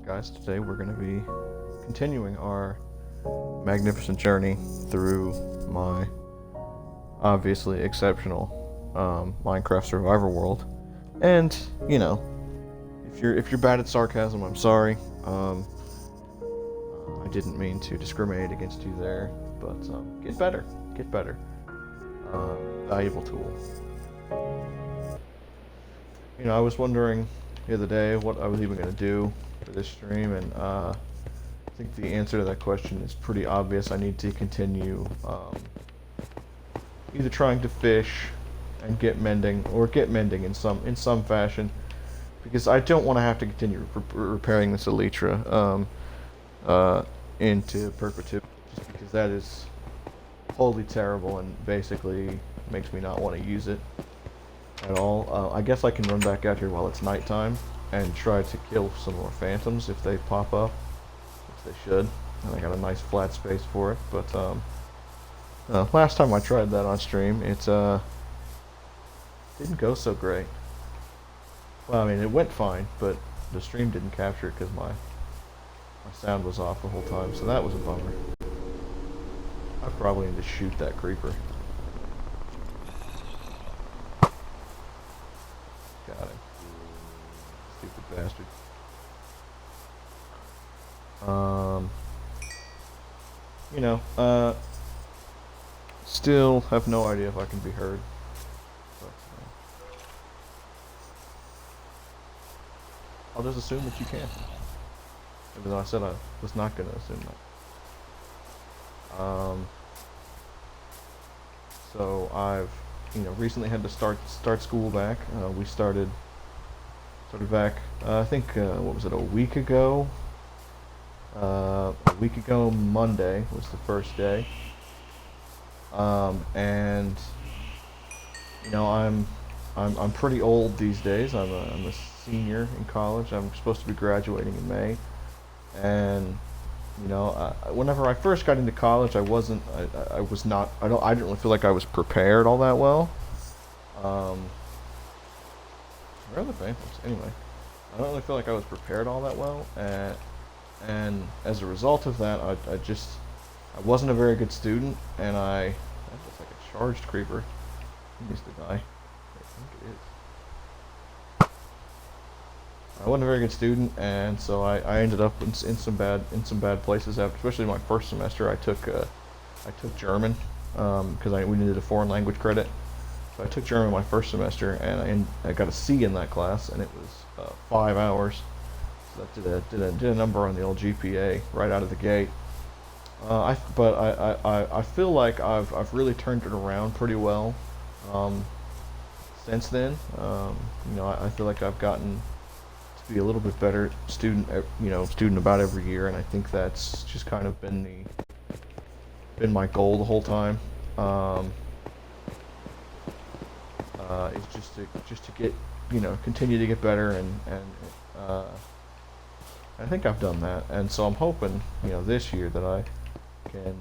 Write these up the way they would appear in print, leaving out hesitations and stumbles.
guys. Today we're going to be continuing our magnificent journey through my obviously exceptional Minecraft Survivor world. And if you're bad at sarcasm, I'm sorry. I didn't mean to discriminate against you there, but get better. Valuable tool. I was wondering the other day what I was even going to do for this stream, and I think the answer to that question is pretty obvious. I need to continue either trying to fish and get mending, or get mending in some fashion, because I don't want to have to continue repairing this elytra into perpetuity, just because that is wholly terrible and basically makes me not want to use it at all. I guess I can run back out here while it's nighttime and try to kill some more phantoms if they pop up, which they should. And I got a nice flat space for it. But last time I tried that on stream, it didn't go so great. Well, I mean, it went fine, but the stream didn't capture it because my sound was off the whole time, so that was a bummer. I probably need to shoot that creeper. Got him. Stupid bastard. Still have no idea if I can be heard. But, I'll just assume that you can. Even though I said I was not going to assume that. So I've, recently had to start school back. We started back, I think, what was it, a week ago? Monday was the first day. And I'm pretty old these days. I'm a senior in college. I'm supposed to be graduating in May. And whenever I first got into college, I didn't really feel like I was prepared all that well. Where are the phantoms? Anyway, I don't really feel like I was prepared all that well, and as a result of that, I wasn't a very good student, and that looks like a charged creeper. He needs to die. I think it is. I wasn't a very good student, and so I ended up in some bad places. Especially my first semester, I took German because we needed a foreign language credit. So I took German my first semester, and I got a C in that class, and it was 5 hours. So that did a number on the old GPA right out of the gate. I feel like I've really turned it around pretty well since then. I feel like I've gotten to be a little bit better student about every year, and I think that's just kind of been my goal the whole time. Is just to get continue to get better, and I think I've done that, and so I'm hoping this year that I can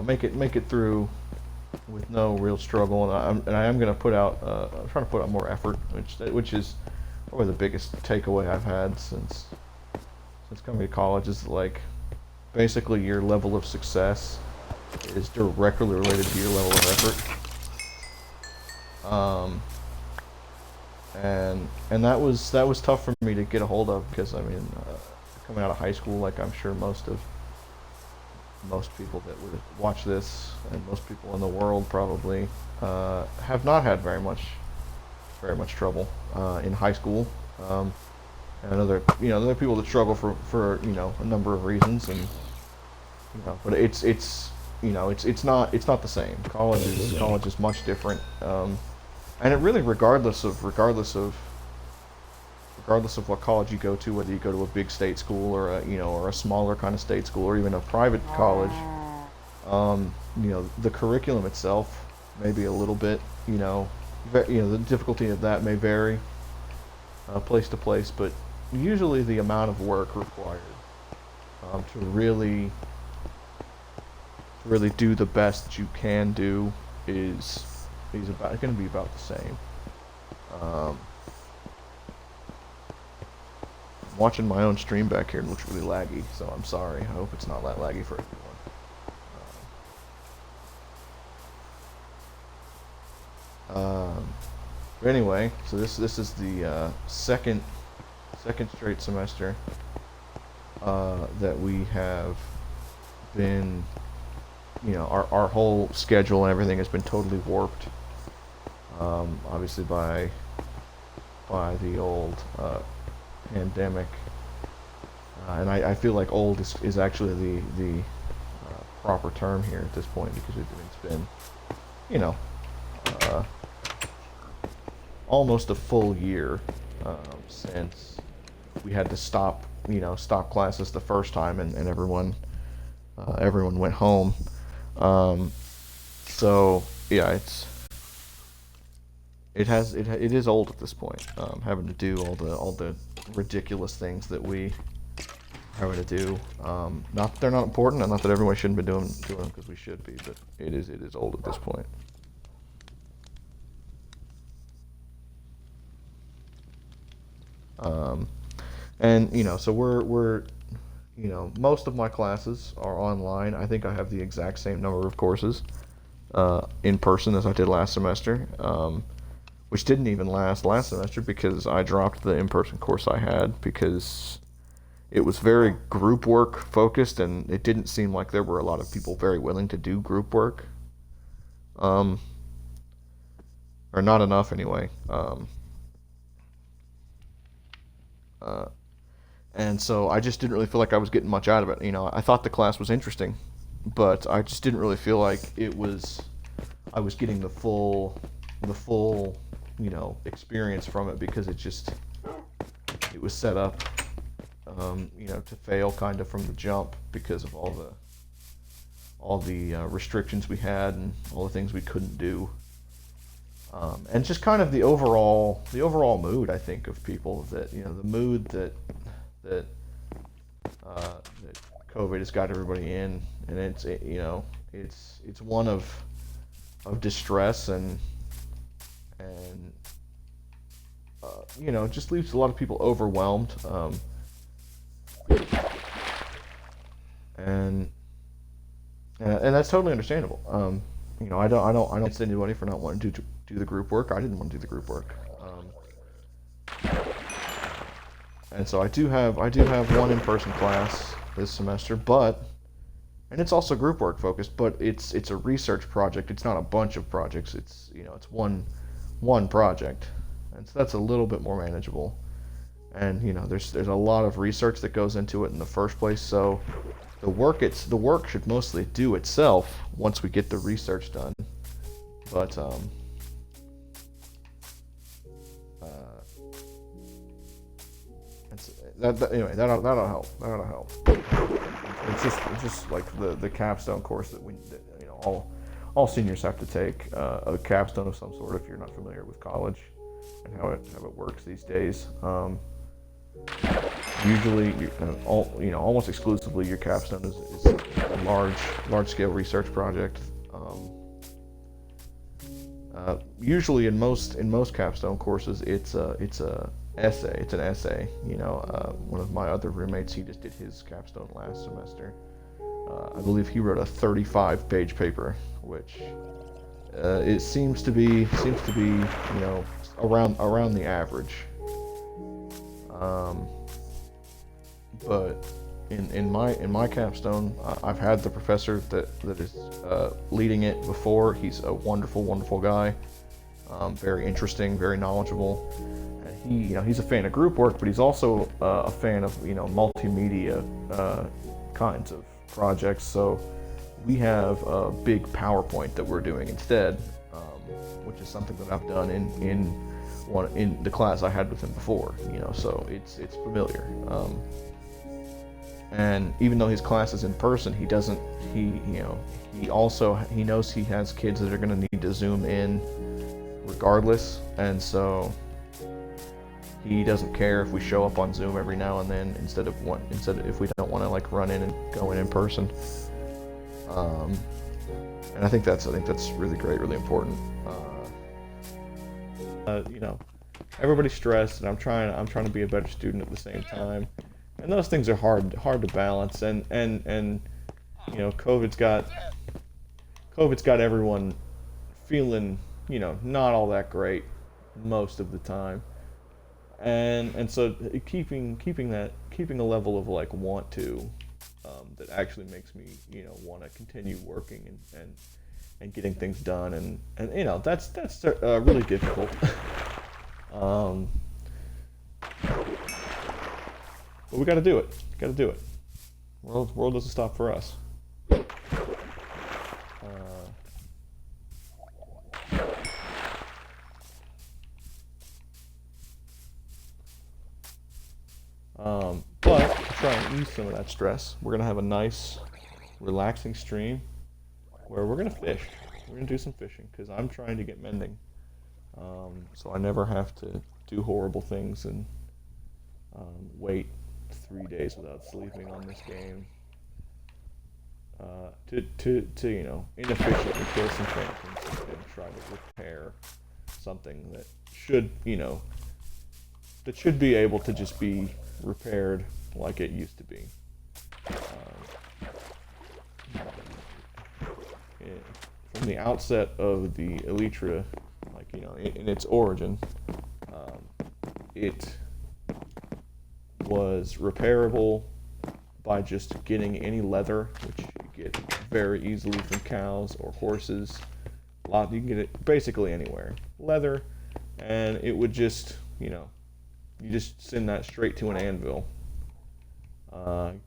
make it through with no real struggle, and I am going to put out I'm trying to put out more effort, which is probably the biggest takeaway I've had since coming to college, is like basically your level of success is directly related to your level of effort. And that was tough for me to get a hold of, because coming out of high school, like I'm sure most people that would watch this, and most people in the world probably have not had very much trouble in high school. And there are people that struggle for a number of reasons, and but it's not the same. College is much different. And it really, regardless of what college you go to, whether you go to a big state school or a smaller kind of state school, or even a private college, the curriculum itself may be a little bit, the difficulty of that may vary place to place, but usually the amount of work required to really do the best that you can do is going to be about the same. Watching my own stream back here, it looks really laggy, so I'm sorry. I hope it's not that laggy for everyone. But anyway, so this is the second straight semester that we have been, our whole schedule and everything has been totally warped. Obviously by the old pandemic, and I feel like old is actually the proper term here at this point, because it's been, uh, almost a full year since we had to stop classes the first time, and everyone went home. So yeah, it is old at this point, having to do all the ridiculous things that we having to do. Not that they're not important, and not that everyone shouldn't be doing them, because we should be, but it is old at this point. And so we're most of my classes are online. I think I have the exact same number of courses in person as I did last semester, which didn't even last semester, because I dropped the in-person course I had because it was very group work focused, and it didn't seem like there were a lot of people very willing to do group work, or not enough anyway. And so I just didn't really feel like I was getting much out of it. I thought the class was interesting, but I just didn't really feel like I was getting the full experience from it, because it was set up, to fail kind of from the jump, because of all the restrictions we had and all the things we couldn't do. And just kind of the overall mood, I think, of people, that the mood that COVID has got everybody in, and it's one of distress, and just leaves a lot of people overwhelmed, and that's totally understandable. I don't say anybody for not wanting to do the group work. I didn't want to do the group work. And so I do have one in-person class this semester, and it's also group work focused, but it's a research project. It's not a bunch of projects. It's one project, and so that's a little bit more manageable. And there's a lot of research that goes into it in the first place, so the work should mostly do itself once we get the research done. But anyway, that'll help. That'll help. It's just like the capstone course that all seniors have to take, a capstone of some sort, if you're not familiar with college and how it works these days. Usually, almost exclusively, your capstone is a large scale research project. Usually, in most capstone courses, it's a essay. It's an essay. One of my other roommates, he just did his capstone last semester. I believe he wrote a 35-page paper, which it seems to be around the average. But in my capstone, I've had the professor that is leading it before. He's a wonderful guy, very interesting, very knowledgeable. And he's a fan of group work, but he's also a fan of multimedia kinds of projects. So we have a big PowerPoint that we're doing instead, which is something that I've done in the class I had with him before. So it's familiar. And even though his class is in person, he knows he has kids that are going to need to Zoom in regardless, and so he doesn't care if we show up on Zoom every now and then instead of if we don't want to run in and go in person. And I think that's really great, really important. everybody's stressed, and I'm trying to be a better student at the same time, and those things are hard to balance. And you know, COVID's got everyone feeling, you know, not all that great most of the time, and so keeping a level of like want to, that actually makes me, you know, want to continue working and getting things done, and you know, that's really difficult. um, but we got to do it. Got to do it. World doesn't stop for us. Uh, but to try and ease some of that stress, we're gonna have a nice, relaxing stream where we're gonna fish. We're gonna do some fishing because I'm trying to get mending, so I never have to do horrible things and wait 3 days without sleeping on this game, to you know, inefficiently kill some phantoms and try to repair something that should, you know, that should be able to just be repaired like it used to be. It, from the outset of the Elytra, like, you know, in its origin, it was repairable by just getting any leather, which you get very easily from cows or horses. You can get it basically anywhere. Leather, and it would just, you know, you just send that straight to an anvil, and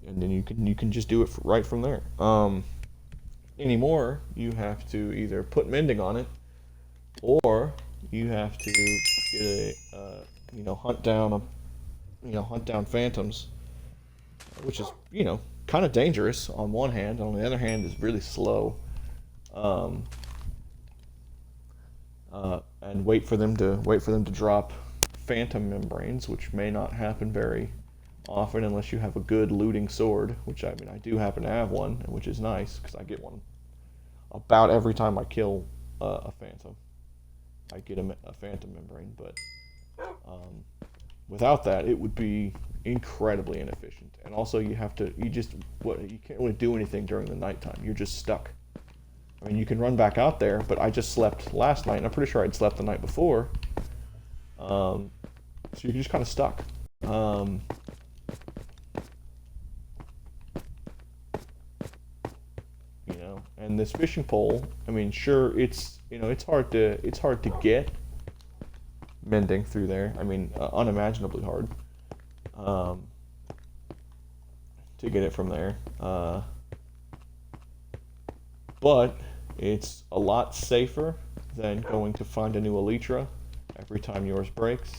then you can just do it right from there. Anymore, you have to either put mending on it, or you have to get you know, hunt down phantoms, which is, you know, kind of dangerous on one hand. On the other hand, is really slow. Um, and wait for them to drop phantom membranes, which may not happen very often unless you have a good looting sword, which, I mean, I do happen to have one, which is nice because I get one about every time I kill a phantom. I get a phantom membrane, but without that, it would be incredibly inefficient. And also, you can't really do anything during the nighttime. You're just stuck. I mean, you can run back out there, but I just slept last night, and I'm pretty sure I'd slept the night before. So you're just kind of stuck. You know, and this fishing pole, I mean, sure, it's, you know, it's hard to get mending through there. I mean, unimaginably hard, to get it from there. But it's a lot safer than going to find a new Elytra every time yours breaks.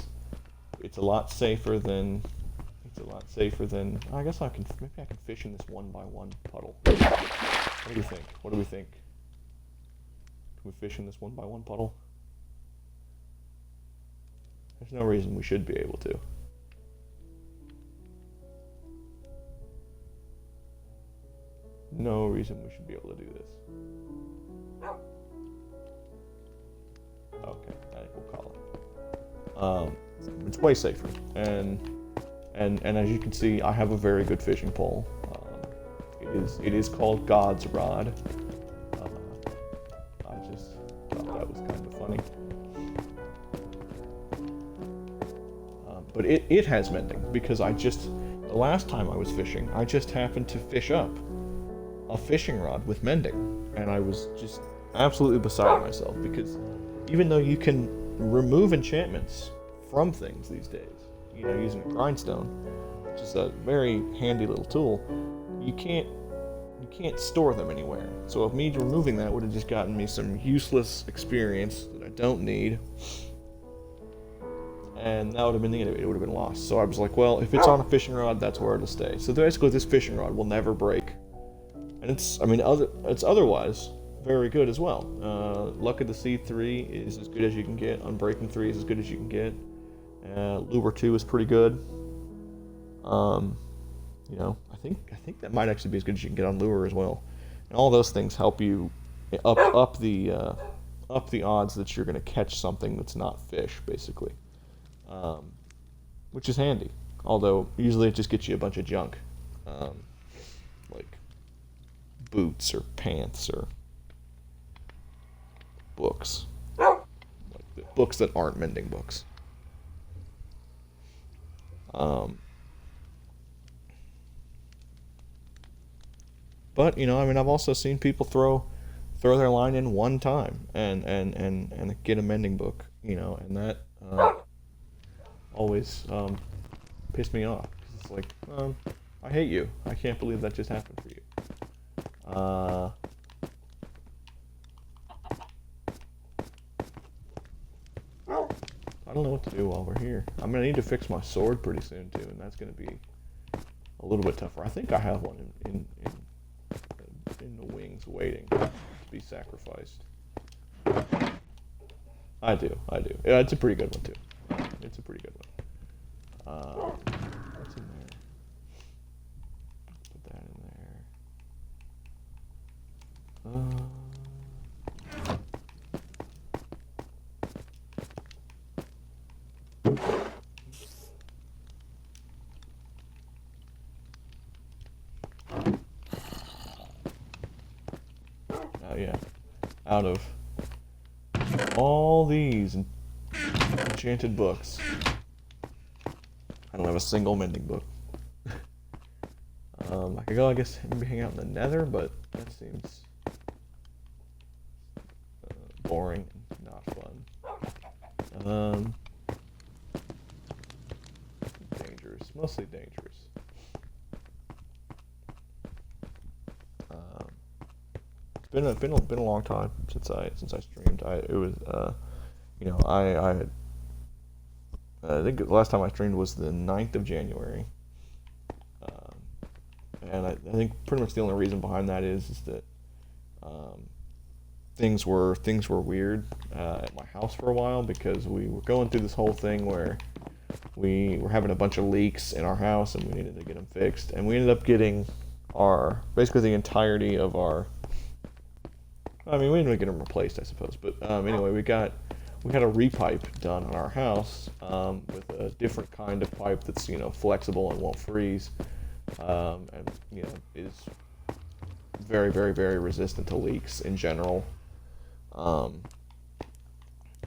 It's a lot safer than. I guess maybe I can fish in this 1x1 puddle. What do you think? What do we think? Can we fish in this 1x1 puddle? There's no reason we should be able to. No reason we should be able to do this. Okay, I think we'll call it. It's way safer, and as you can see, I have a very good fishing pole. It is called God's Rod. I just thought that was kind of funny. But it has mending because the last time I was fishing, I just happened to fish up a fishing rod with mending, and I was just absolutely beside myself because even though you can remove enchantments from things these days, you know, using a grindstone, which is a very handy little tool, you can't store them anywhere. So if me removing that would have just gotten me some useless experience that I don't need, and that would have been the end of it. It would have been lost. So I was like, well, if it's on a fishing rod, that's where it'll stay. So basically, this fishing rod will never break, and it's otherwise very good as well. Luck of the Sea 3 is as good as you can get. Unbreaking 3 is as good as you can get. Lure 2 is pretty good. You know, I think that might actually be as good as you can get on Lure as well. And all those things help you up the up the odds that you're going to catch something that's not fish, basically, which is handy. Although usually it just gets you a bunch of junk, um, like boots or pants or books, like books that aren't mending books. Um, but I mean, I've also seen people throw their line in one time and get a mending book, and that always pissed me off. 'Cause it's like, I hate you. I can't believe that just happened for you. I don't know what to do while we're here. I'm gonna need to fix my sword pretty soon too, and that's gonna be a little bit tougher. I think I have one in the wings waiting to be sacrificed. I do. Yeah, it's a pretty good one too. It's a pretty good one. What's in there? Put that in there. Yeah. Out of all these enchanted books, I don't have a single mending book. I could go, I guess, maybe hang out in the Nether, but that seems boring and not fun. Dangerous, mostly dangerous. Been a long time since I streamed. I think the last time I streamed was the 9th of January. And I think pretty much the only reason behind that is that things were weird at my house for a while, because we were going through this whole thing where we were having a bunch of leaks in our house and we needed to get them fixed, and we ended up getting basically the entirety of our, I mean, we didn't get them replaced, I suppose, but anyway, we had a repipe done on our house with a different kind of pipe that's flexible and won't freeze, and is very, very, very resistant to leaks in general.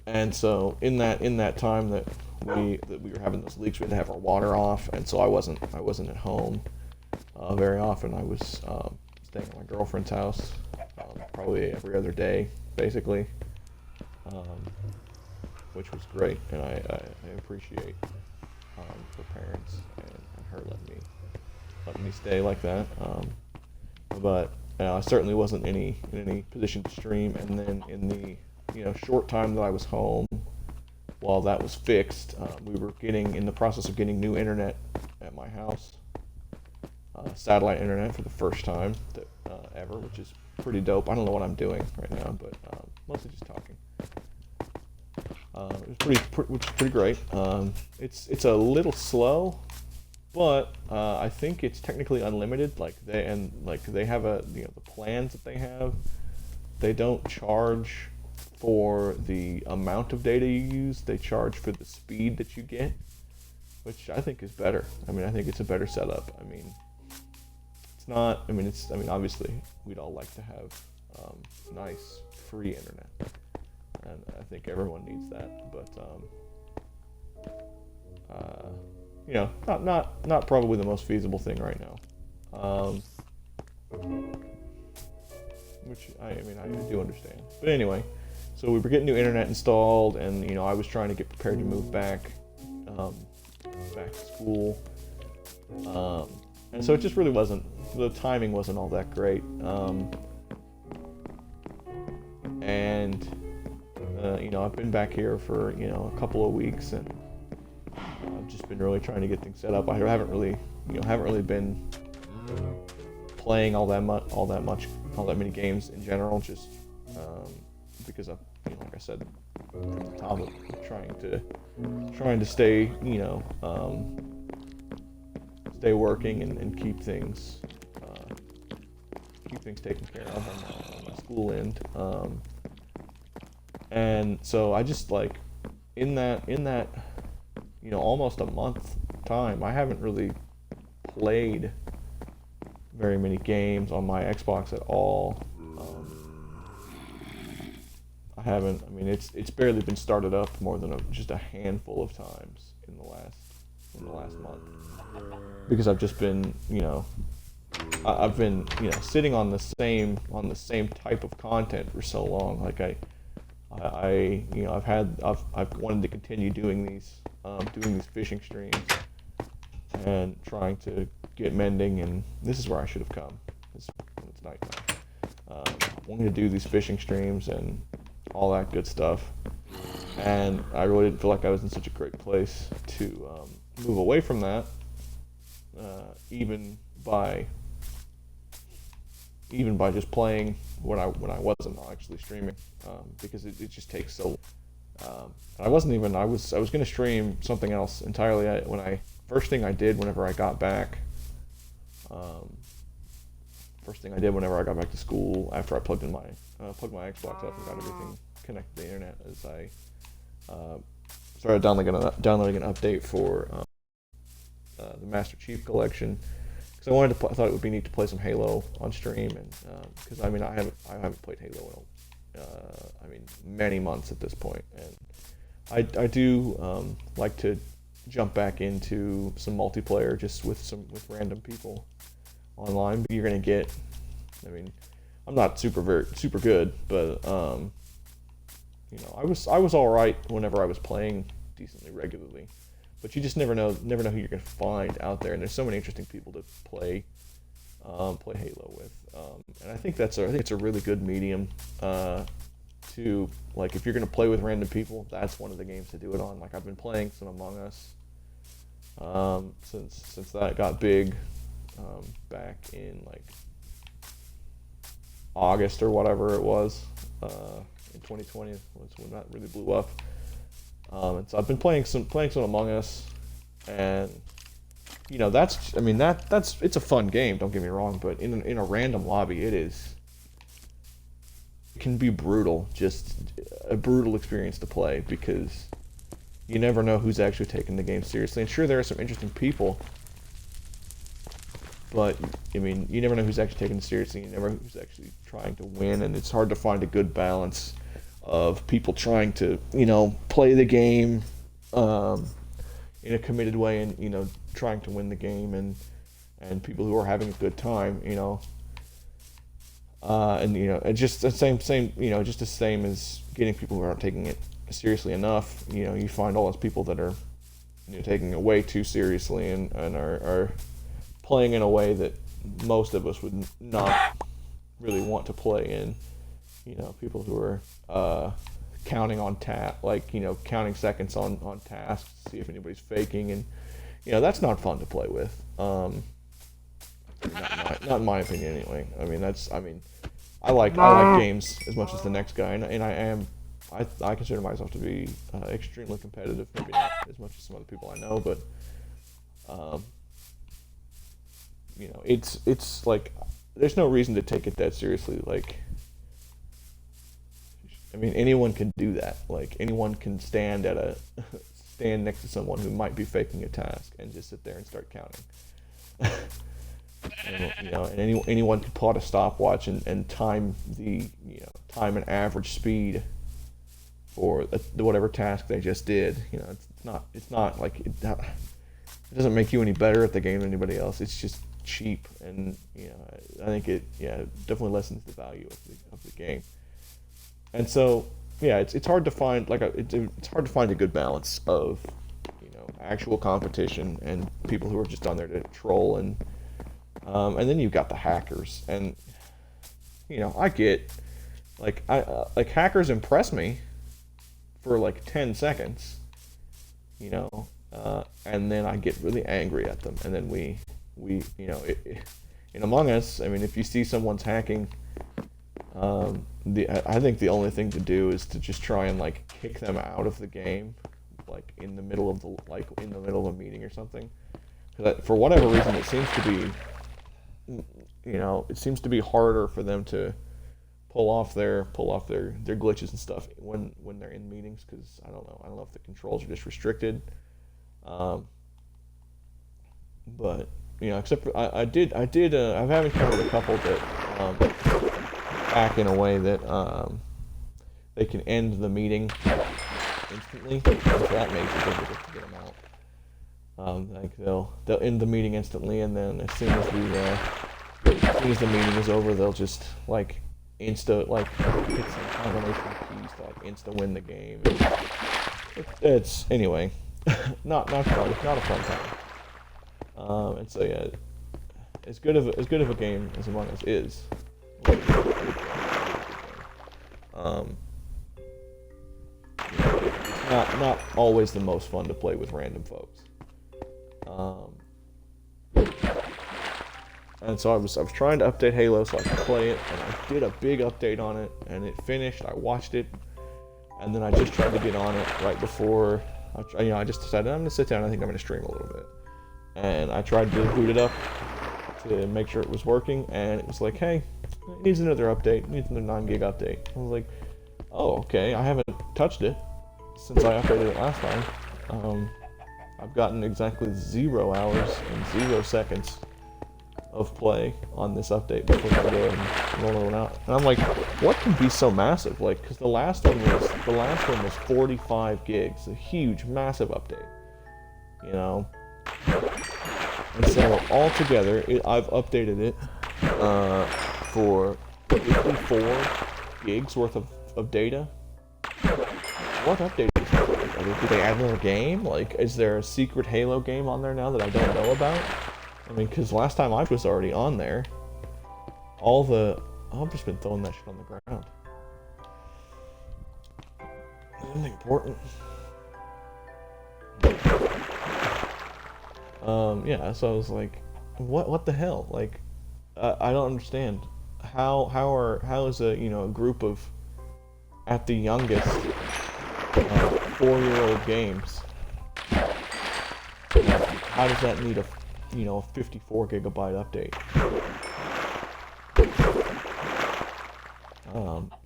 And so in that time that we were having those leaks, we had to have our water off, and so I wasn't at home very often. I was staying at my girlfriend's house. Probably every other day, basically, which was great, and I appreciate her parents and her letting me stay like that. But I certainly wasn't in any position to stream. And then in the short time that I was home, while that was fixed, we were in the process of getting new internet at my house, satellite internet for the first time ever, which is pretty dope. I don't know what I'm doing right now, but mostly just talking. It was pretty great. It's a little slow, but I think it's technically unlimited. Like they have the plans that they have. They don't charge for the amount of data you use. They charge for the speed that you get, which I think is better. I mean, I think it's a better setup. I mean, obviously we'd all like to have nice free internet, and I think everyone needs that. But not probably the most feasible thing right now. Which I do understand. But anyway, so we were getting new internet installed, and I was trying to get prepared to move back to school. And so it just really the timing wasn't all that great. I've been back here for a couple of weeks, and I've just been really trying to get things set up. I haven't really been playing all that many games in general, just because of, like I said from the top, of trying to stay stay working and keep things taken care of on my school end. And so I just like in that almost a month time, I haven't really played very many games on my Xbox at all. I haven't. I mean, it's barely been started up more than just a handful of times in the last month, because I've just been I've been sitting on the same type of content for so long. Like I've wanted to continue doing these fishing streams and trying to get mending, and this is where I should have come. It's nighttime. Wanting to do these fishing streams and all that good stuff, and I really didn't feel like I was in such a great place to move away from that, even by just playing when I wasn't actually streaming, because it just takes so. I wasn't even. I was going to stream something else entirely. First thing I did whenever I got back. First thing I did whenever I got back to school, after I plugged my Xbox up and got everything connected to the internet, is I started downloading an update for the Master Chief Collection, because I thought it would be neat to play some Halo on stream, and because I haven't played Halo in many months at this point, and I do like to jump back into some multiplayer just with random people online. But you're gonna get, I'm not super good, but I was all right whenever I was playing decently regularly. But you just never know who you're gonna find out there, and there's so many interesting people to play Halo with, and I think it's a really good medium to, like, if you're gonna play with random people, that's one of the games to do it on. Like, I've been playing some Among Us since that got big, back in like August or whatever it was, in 2020 was when that really blew up. And so I've been playing some Among Us, and that's it's a fun game. Don't get me wrong, but in a random lobby, it can be brutal, just a brutal experience to play, because you never know who's actually taking the game seriously. And sure, there are some interesting people, but you never know who's actually taking it seriously. You never know who's actually trying to win, and it's hard to find a good balance of people trying to play the game in a committed way, and trying to win the game, and people who are having a good time, and just the same just the same as getting people who aren't taking it seriously enough. You find all those people that are taking it way too seriously, and are playing in a way that most of us would not really want to play in. People who are counting on counting seconds on tasks to see if anybody's faking, and that's not fun to play with. Not in my opinion, anyway. I like games as much as the next guy, and I consider myself to be extremely competitive. Maybe not as much as some other people I know, but it's like, there's no reason to take it that seriously. Like, anyone can do that. Like, anyone can stand next to someone who might be faking a task and just sit there and start counting. And anyone can pull out a stopwatch and time an average speed for whatever task they just did. It's not like it doesn't make you any better at the game than anybody else. It's just cheap, and I think it definitely lessens the value of the game. And so it's hard to find it's hard to find a good balance of actual competition and people who are just on there to troll, and then you've got the hackers, and I get hackers impress me for like 10 seconds, and then I get really angry at them, and then we in Among Us, if you see someone's hacking, I think the only thing to do is to just try and kick them out of the game, in the middle of a meeting or something. Because for whatever reason, it seems to be harder for them to their glitches and stuff when they're in meetings, because I don't know if the controls are just restricted. Um, but except for I have encountered a couple that act in a way that they can end the meeting instantly, so that makes it difficult to get them out. Like they'll end the meeting instantly, and then as soon as the meeting is over, they'll just like hit some combination of keys to like insta win the game. It's anyway, not fun, not a fun time. And so yeah, as good of a game as Among Us is, um, it's not always the most fun to play with random folks. Um, and so I was trying to update Halo so I could play it, and I did a big update on it, and it finished. I watched it, and then I just tried to get on it right before. I just decided I'm gonna sit down. I think I'm gonna stream a little bit, and I tried to boot it up to make sure it was working, and it was like, hey, it needs another update. It needs another 9 gig update. I was like, oh, okay. I haven't touched it since I updated it last time. I've gotten exactly 0 hours and 0 seconds of play on this update before I go and roll one out. And I'm like, what can be so massive? Like, because the last one was 45 gigs, a huge, massive update. And so altogether, I've updated it for 54 gigs worth of data. What update is that? Did they add another game? Like, is there a secret Halo game on there now that I don't know about? I mean, because last time I was already on there. I've just been throwing that shit on the ground. Nothing important. Yeah, so I was like, what the hell? Like, I don't understand. How is a group of, at the youngest, 4-year-old games, how does that need a 54 gigabyte update?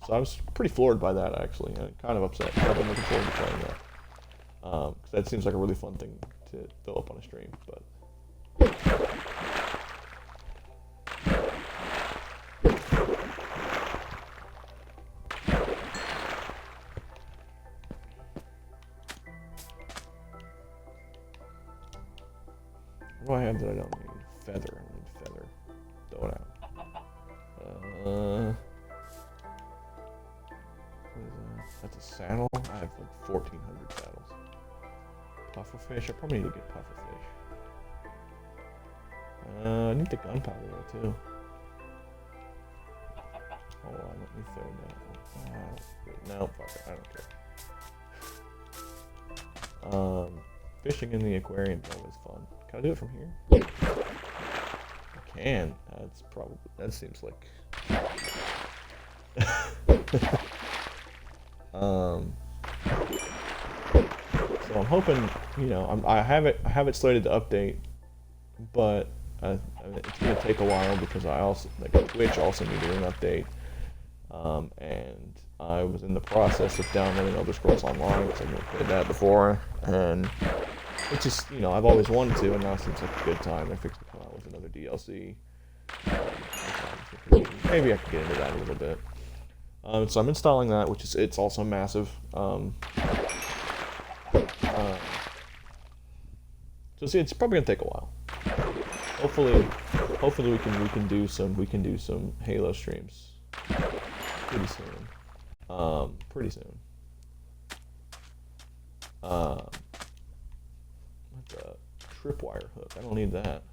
So I was pretty floored by that, actually, and kind of upset. I've been looking forward to playing that, because that seems like a really fun thing to throw up on a stream. But what do I have that I don't need? Feather. I need feather. Throw it out. What is that? That's a saddle? I have like 1,400 saddles. Pufferfish? I probably need to get pufferfish. I need the gunpowder though too. Hold on, let me throw that. No, fuck it, I don't care. Fishing in the aquarium is always fun. Can I do it from here? I can. That seems like. So I'm hoping, I have it slated to update, but it's gonna take a while because Twitch also needed an update, and I was in the process of downloading Elder Scrolls Online because I've never played that before, and it's just, I've always wanted to, and now it seems like a good time. They're fixing to come out with another DLC. Maybe I can get into that a little bit. So I'm installing that, it's also massive. So see, it's probably gonna take a while. Hopefully we can do some Halo streams pretty soon. Pretty soon. Like a tripwire hook. I don't need that.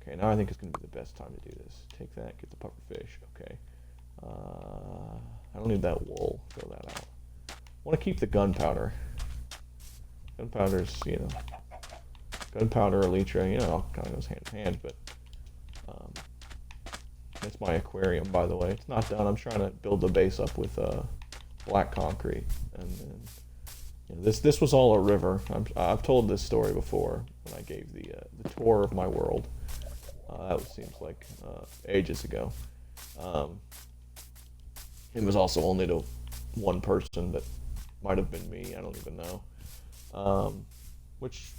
Okay, now I think it's gonna be the best time to do this. Take that, get the pufferfish. Okay. I don't need that wool. Throw that out. I want to keep the gunpowder. Gunpowder's, gunpowder, elytra, all kind of goes hand in hand, but that's my aquarium, by the way. It's not done. I'm trying to build the base up with black concrete, and then this was all a river. I've told this story before when I gave the tour of my world. That seems like ages ago. It was also only to one person that might have been me. I don't even know. Which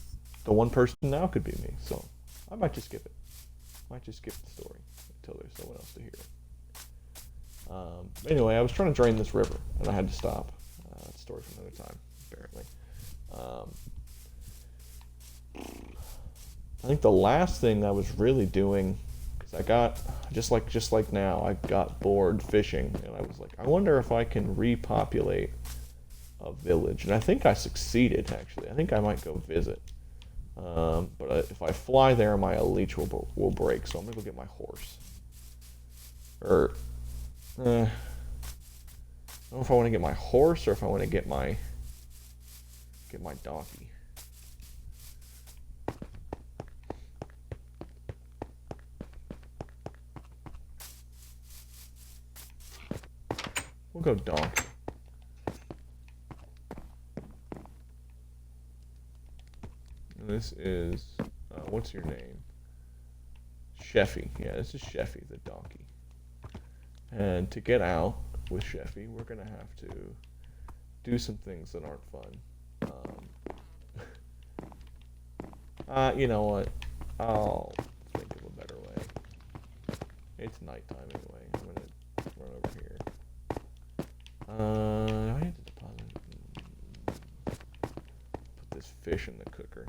the one person now could be me. So I might just skip it. Might just skip the story until there's someone else to hear it. Anyway, I was trying to drain this river, and I had to stop. Story for another time, apparently. I think the last thing I was really doing, because I got just like now, I got bored fishing, and I was like, I wonder if I can repopulate a village, and I think I succeeded actually. I think I might go visit. But if I fly there, my leech will break, so I'm gonna go get my horse. Or, I don't know if I want to get my horse or if I want to get my donkey. We'll go donkey. And this is what's your name? Sheffy. Yeah, this is Sheffy the donkey. And to get out with Sheffy, we're gonna have to do some things that aren't fun. You know what? I'll think of a better way. It's nighttime anyway. I'm gonna run over here. I need to deposit. Put this fish in the cooker.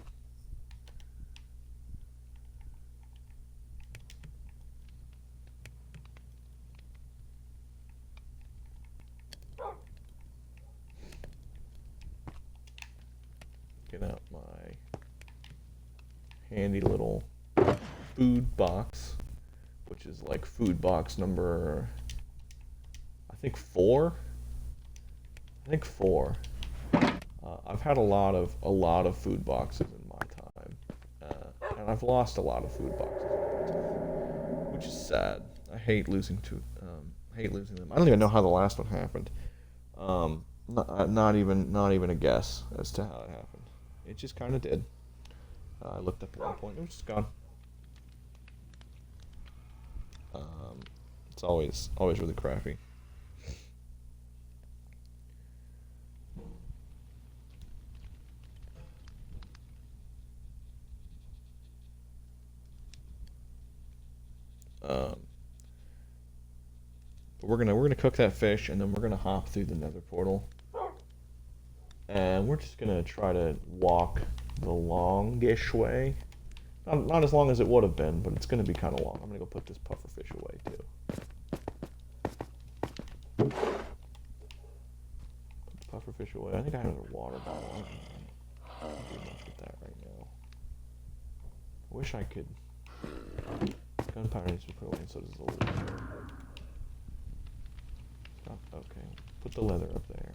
Get out my handy little food box, which is like food box number, I think four. I've had a lot of food boxes in my time, and I've lost a lot of food boxes in my time, which is sad. I hate losing them. I don't even know how the last one happened. Not even a guess as to how it happened. It just kind of did. I looked up at one point. It was just gone. It's always really crappy. But we're gonna cook that fish, and then we're gonna hop through the Nether portal, and we're just gonna try to walk the longish way. Not as long as it would have been, but it's gonna be kind of long. I'm gonna go put this pufferfish away too. Put the pufferfish away. I think I have another water bottle. I don't do much with that right now. I wish I could. Gunpowder needs to be put away, and so does the leather. Okay, put the leather up there.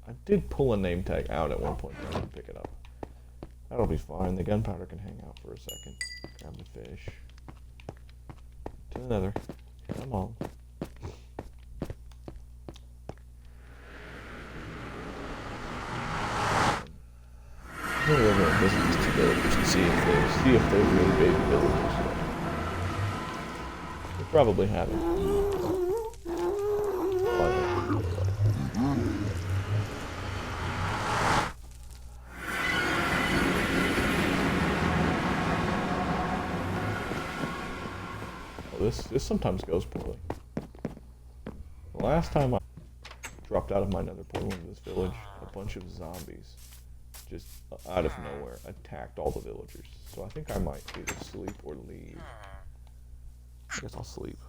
I did pull a name tag out at one point, but I didn't pick it up. That'll be fine. The gunpowder can hang out for a second. Grab the fish. To the Nether. Come on. I'm gonna go over and visit these two villagers and see if they're really baby villagers. They probably haven't. This sometimes goes poorly. The last time I dropped out of my Nether portal into this village, a bunch of zombies just out of nowhere attacked all the villagers. So I think I might either sleep or leave. I guess I'll sleep.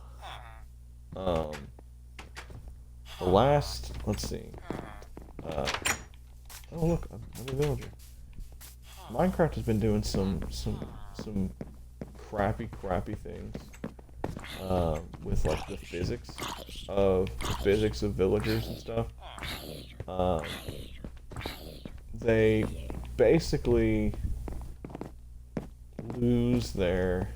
Let's see. Oh look, another villager. Minecraft has been doing some crappy things with like the physics of villagers and stuff. They basically lose their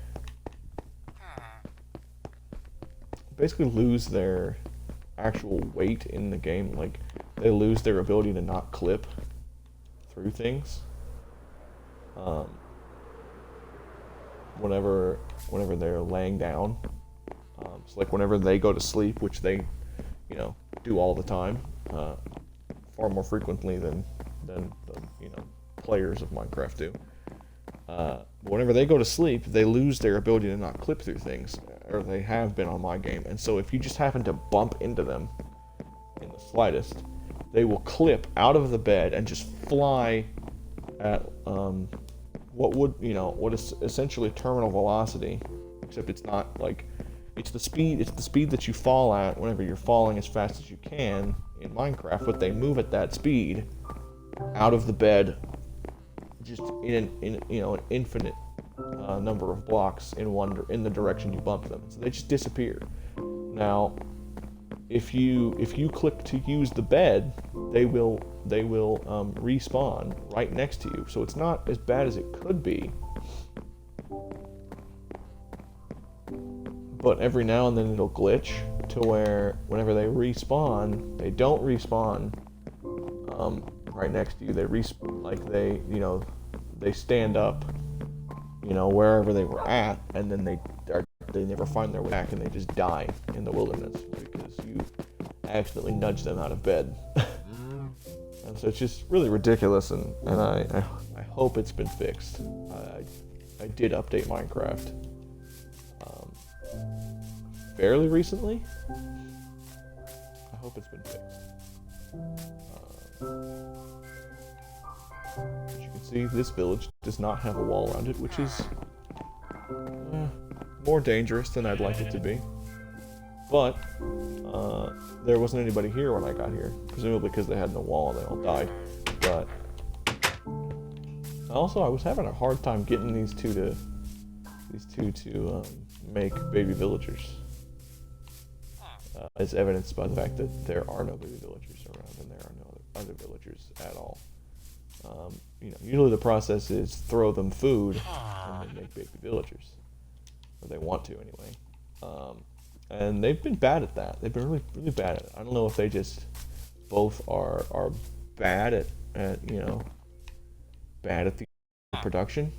actual weight in the game. Like they lose their ability to not clip through things. Whenever they're laying down. So like whenever they go to sleep, which they do all the time, far more frequently than the players of Minecraft do. Whenever they go to sleep, they lose their ability to not clip through things, or they have been on my game. And so if you just happen to bump into them in the slightest, they will clip out of the bed and just fly at what is essentially terminal velocity, except it's not like it's the speed that you fall at whenever you're falling as fast as you can in Minecraft, but they move at that speed out of the bed just in an infinite number of blocks in the direction you bump them. So they just disappear. Now, if you click to use the bed, they will respawn right next to you. So it's not as bad as it could be. But every now and then it'll glitch to where whenever they respawn, they don't respawn right next to you. They stand up, wherever they were at, and then they never find their way back, and they just die in the wilderness because you accidentally nudged them out of bed. And so it's just really ridiculous, and I hope it's been fixed. I did update Minecraft fairly recently. I hope it's been fixed. As you can see, this village does not have a wall around it, which is more dangerous than I'd like it to be. But there wasn't anybody here when I got here, presumably because they had no wall and they all died. But also, I was having a hard time getting these two to make baby villagers. As evidenced by the fact that there are no baby villagers around and there are no other villagers at all. Usually the process is throw them food and then make baby villagers. Or they want to anyway. And they've been bad at that. They've been really, really bad at it. I don't know if they just both are bad at bad at the production.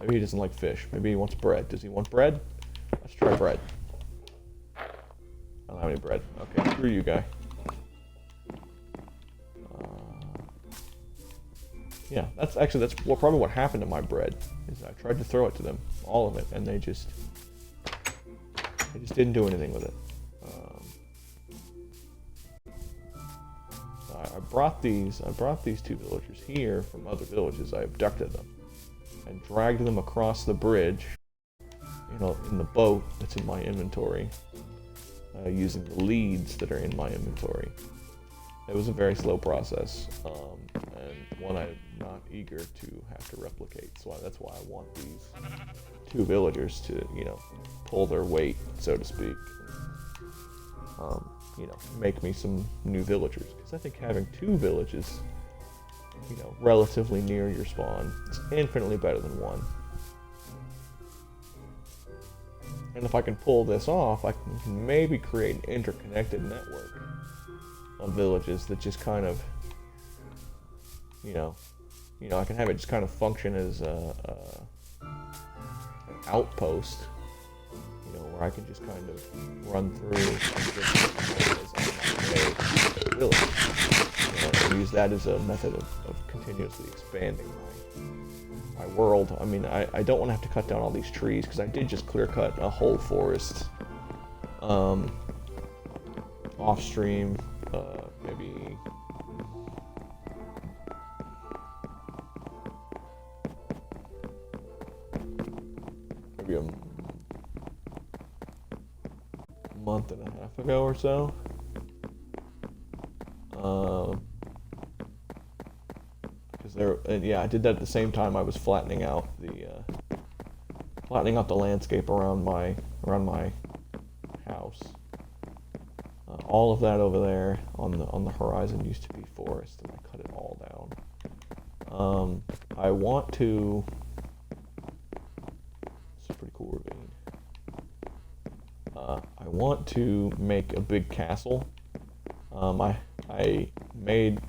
Maybe he doesn't like fish. Maybe he wants bread. Does he want bread? Let's try bread. I don't have any bread. Okay, screw you, guy. Yeah, that's probably what happened to my bread. Is I tried to throw it to them, all of it, and they just didn't do anything with it. I brought these two villagers here from other villages. I abducted them and dragged them across the bridge, in the boat that's in my inventory, using the leads that are in my inventory. It was a very slow process, and one I'm not eager to have to replicate. So that's why I want these two villagers to, pull their weight, so to speak. Make me some new villagers. Because I think having two villages, relatively near your spawn, is infinitely better than one. And if I can pull this off, I can maybe create an interconnected network of villages that just kind of, I can have it just kind of function as an outpost, where I can just kind of run through a village, and use that as a method of continuously expanding my world. I mean, I don't want to have to cut down all these trees, because I did just clear cut a whole forest off stream, maybe a month and a half ago or so. I did that at the same time I was flattening out the landscape around my house. All of that over there on the horizon used to be forest, and I cut it all down. I want to. It's a pretty cool ravine. I want to make a big castle. I made,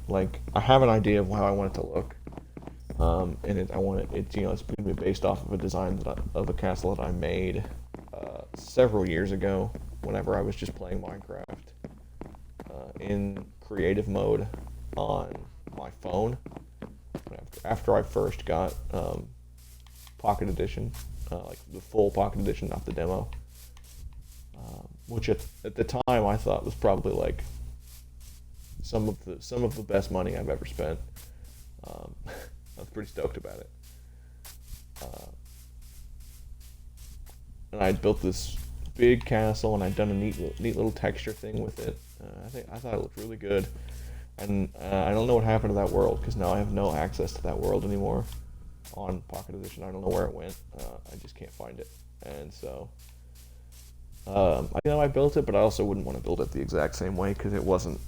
I have an idea of how I want it to look. And it's going to be based off of a design of a castle that I made several years ago. whenever I was just playing Minecraft in creative mode on my phone. After I first got Pocket Edition, like the full Pocket Edition, not the demo, which at the time I thought was probably like some of the best money I've ever spent. I was pretty stoked about it. And I'd built this big castle, and I'd done a neat little texture thing with it. I thought it looked really good, and I don't know what happened to that world because now I have no access to that world anymore on Pocket Edition. I don't know where it went. I just can't find it, and so I built it, but I also wouldn't want to build it the exact same way because it wasn't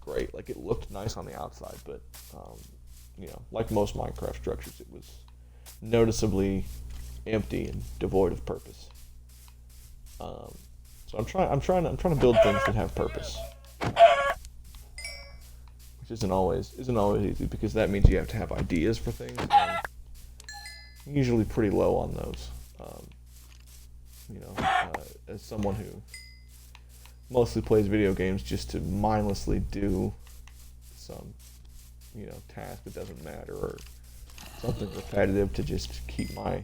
great. Like, it looked nice on the outside, but like most Minecraft structures, it was noticeably empty and devoid of purpose. So I'm trying to build things that have purpose, which isn't always easy because that means you have to have ideas for things. And I'm usually pretty low on those. As someone who mostly plays video games just to mindlessly do some, task that doesn't matter or something repetitive to just keep my,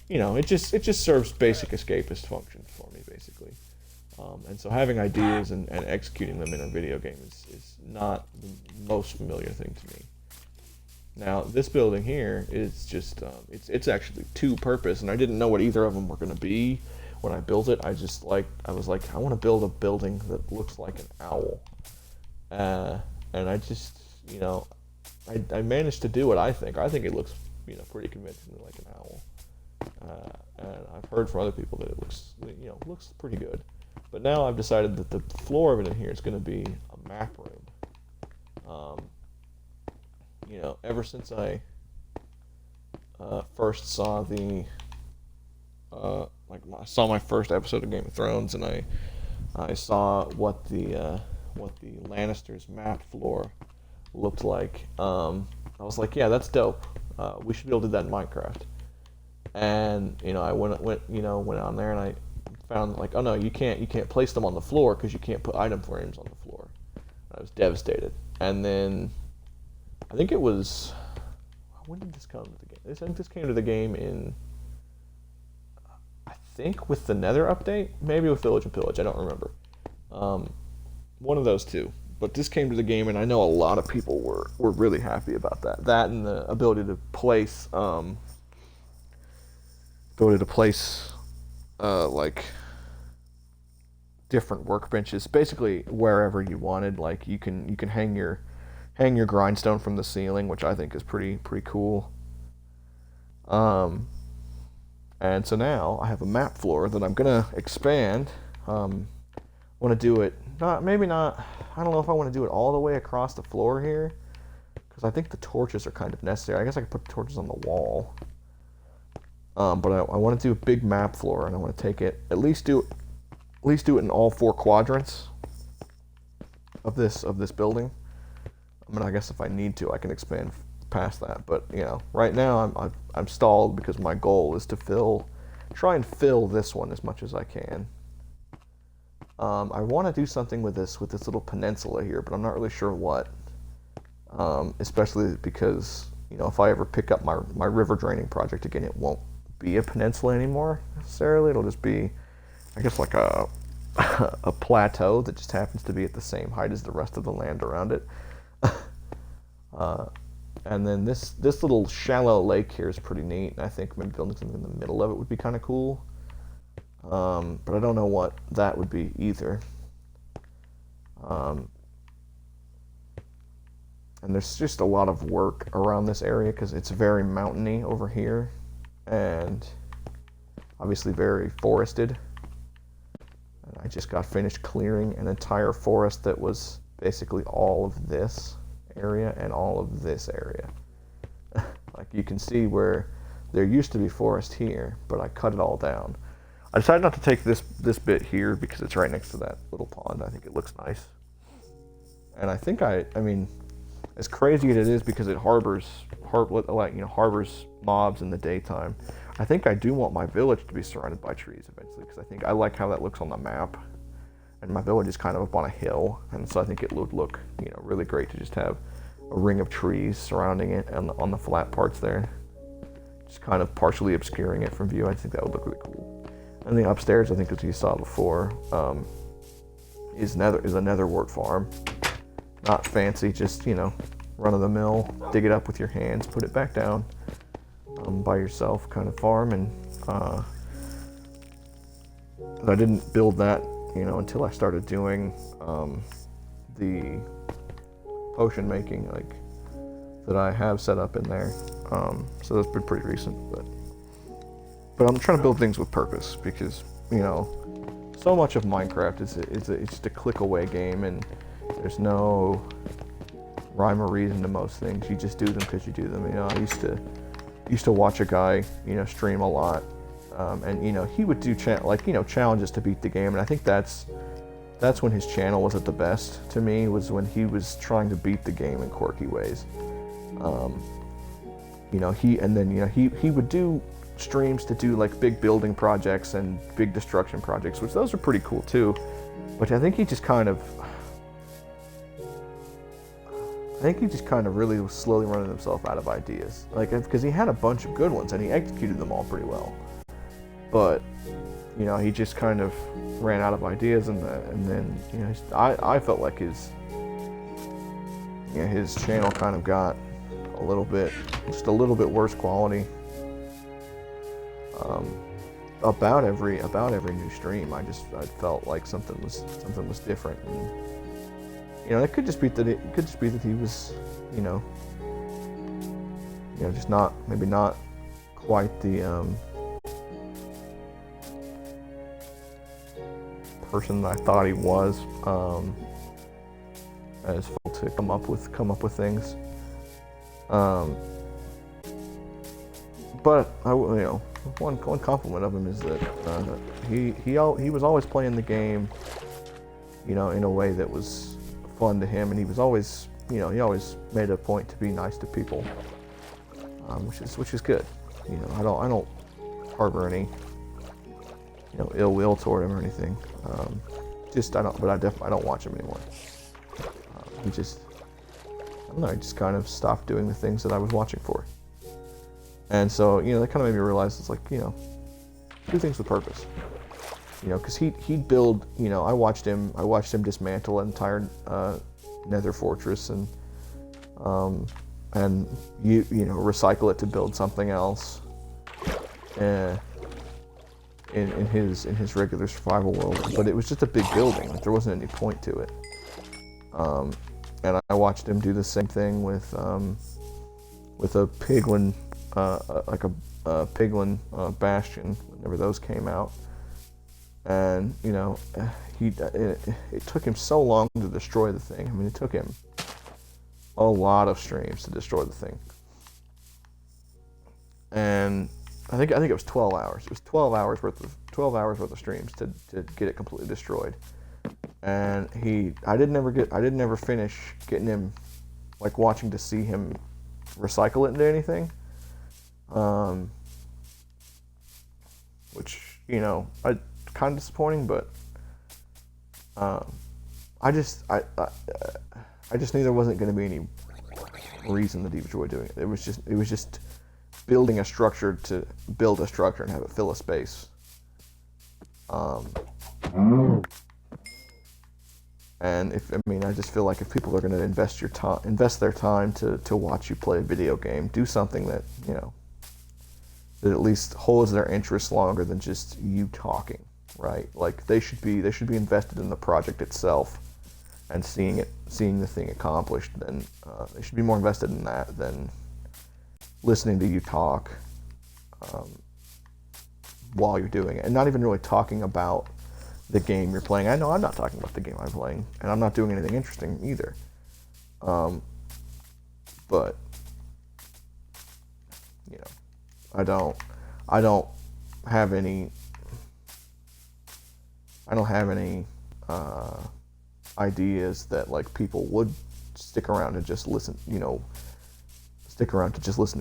it just serves basic escapist functions for me, basically. And so having ideas and executing them in a video game is not the most familiar thing to me. Now, this building here is just, it's actually two-purpose, and I didn't know what either of them were going to be when I built it. I was like, I want to build a building that looks like an owl. And I just, I managed to do it, I think. I think it looks, pretty convincingly like an owl. And I've heard from other people that it looks, looks pretty good. But now I've decided that the floor of it in here is going to be a map room. Ever since I first saw I saw my first episode of Game of Thrones, and I saw what the Lannisters' map floor looked like. I was like, yeah, that's dope. We should be able to do that in Minecraft. And I went on there and I found like, oh no, you can't place them on the floor because you can't put item frames on the floor. I was devastated. And then I think it was, when did this come to the game? I think this came to the game in, I think with the Nether update, maybe with Village and Pillage, I don't remember. One of those two. But this came to the game, and I know a lot of people were really happy about that. That and the ability to place, like different workbenches, basically wherever you wanted. Like you can hang your grindstone from the ceiling, which I think is pretty cool. And so now I have a map floor that I'm gonna expand. I want to do it I don't know if I want to do it all the way across the floor here, because I think the torches are kind of necessary. I guess I could put the torches on the wall. But I want to do a big map floor, and I want to take it, at least do it in all four quadrants of this building. I mean, I guess if I need to, I can expand past that. But right now I'm stalled because my goal is to try and fill this one as much as I can. I want to do something with this little peninsula here, but I'm not really sure what. Especially because if I ever pick up my river draining project again, it won't be a peninsula anymore necessarily. It'll just be, I guess, like a plateau that just happens to be at the same height as the rest of the land around it. And then this little shallow lake here is pretty neat, and I think maybe building something in the middle of it would be kind of cool. But I don't know what that would be either. And there's just a lot of work around this area because it's very mountainy over here, and obviously very forested. And I just got finished clearing an entire forest that was basically all of this area and all of this area. Like you can see where there used to be forest here, but I cut it all down. I decided not to take this bit here because it's right next to that little pond. I think it looks nice. And I think I mean, as crazy as it is because it harbors mobs in the daytime, I think I do want my village to be surrounded by trees eventually, because I think I like how that looks on the map. And my village is kind of up on a hill, and so I think it would look, really great to just have a ring of trees surrounding it on the flat parts there, just kind of partially obscuring it from view. I think that would look really cool. And the upstairs, I think as you saw before, is a netherwort farm. Not fancy, just run of the mill, dig it up with your hands, put it back down, by yourself kind of farm. And I didn't build that until I started doing the potion making, that I have set up in there. So that's been pretty recent, but I'm trying to build things with purpose, because so much of Minecraft it's just a click away game, and there's no rhyme or reason to most things. You just do them because you do them. I used to watch a guy stream a lot. And he would do challenges to beat the game, and I think that's when his channel was at the best to me, was when he was trying to beat the game in quirky ways. He would do streams to do big building projects and big destruction projects, which those are pretty cool too. But I think he just kind of really was slowly running himself out of ideas, because he had a bunch of good ones and he executed them all pretty well. But he just kind of ran out of ideas, and then I felt like his channel kind of got a little bit worse quality. About every new stream, I felt like something was different, and it could just be that he was just maybe not quite the person that I thought he was, as to come up with things. But one compliment of him is that he was always playing the game, in a way that was fun to him, and he was always he always made a point to be nice to people, which is good. I don't harbor any ill will toward him or anything. I don't watch him anymore. I just kind of stopped doing the things that I was watching for. And so, that kind of made me realize it's do things with purpose. Because he'd build, I watched him dismantle an entire nether fortress and recycle it to build something else. In his regular survival world, but it was just a big building. There wasn't any point to it. And I watched him do the same thing with a piglin, a piglin bastion whenever those came out. And it took him so long to destroy the thing. I mean, it took him a lot of streams to destroy the thing. And I think it was 12 hours. It was 12 hours worth of streams to get it completely destroyed. And I didn't ever finish getting him, watching to see him recycle it into anything. Which kind of disappointing, but I just knew there wasn't going to be any reason that he enjoyed doing it. It was just building a structure to build a structure and have it fill a space. And I just feel like if people are going to invest their time to watch you play a video game, do something that that at least holds their interest longer than just you talking, right? They should be invested in the project itself and seeing the thing accomplished. Then they should be more invested in that than listening to you talk while you're doing it, and not even really talking about the game you're playing. I know I'm not talking about the game I'm playing, and I'm not doing anything interesting either. But I don't have any ideas that people would stick around and just listen to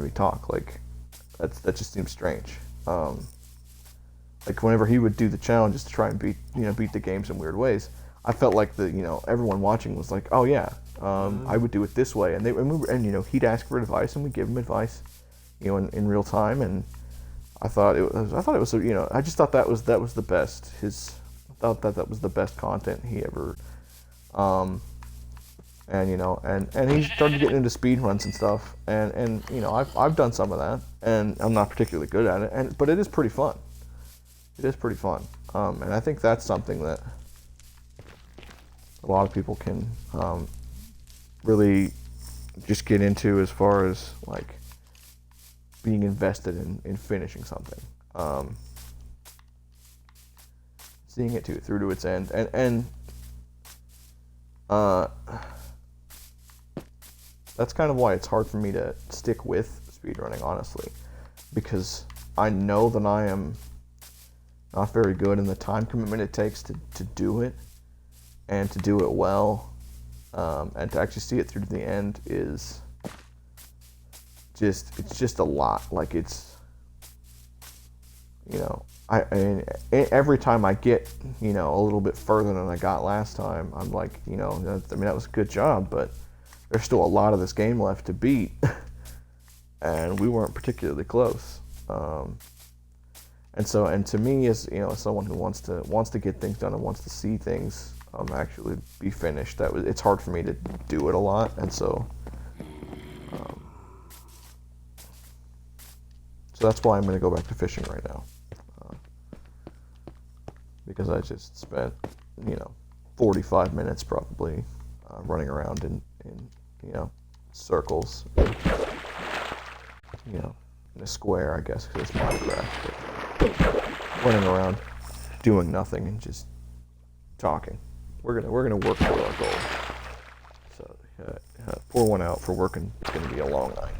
me talk. That just seems strange. like whenever he would do the challenges to try and beat the games in weird ways, I felt like everyone watching was like, oh yeah, I would do it this way, and he'd ask for advice and we'd give him advice, in real time, and I thought it was I just thought that was the best. I thought that was the best content he ever, and he started getting into speed runs and stuff, and I've done some of that, and I'm not particularly good at it, but it is pretty fun. It is pretty fun, and I think that's something that a lot of people can really just get into as far as like being invested in finishing something, seeing it through to its end, and that's kind of why it's hard for me to stick with speedrunning, honestly, because I know that I am not very good, and the time commitment it takes to do it and to do it well, and to actually see it through to the end is just a lot. Like it's, I every time I get, a little bit further than I got last time, I'm like, that was a good job, but there's still a lot of this game left to beat, and we weren't particularly close. And to me, as as someone who wants to get things done and wants to see things actually be finished, it's hard for me to do it a lot, and so that's why I'm going to go back to fishing right now, because I just spent 45 minutes probably running around in circles, in a square, I guess, because it's Minecraft. But running around, doing nothing, and just talking. We're gonna work toward our goal. So pour one out for working. It's gonna be a long night.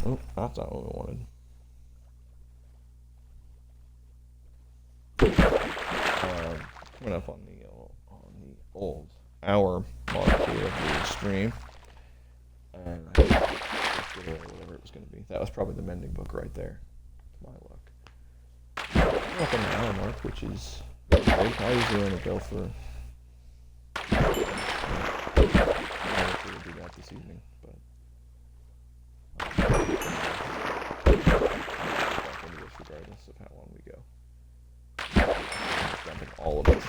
Oh, that's not what we wanted. Coming up on the old hour mark here of the stream, and I think whatever it was going to be. That was probably the mending book right there. My luck. Coming up on the hour mark, which is great. I usually only go for. I don't know if we will do that this evening, but. Regardless of how long we go. Dumping all of it.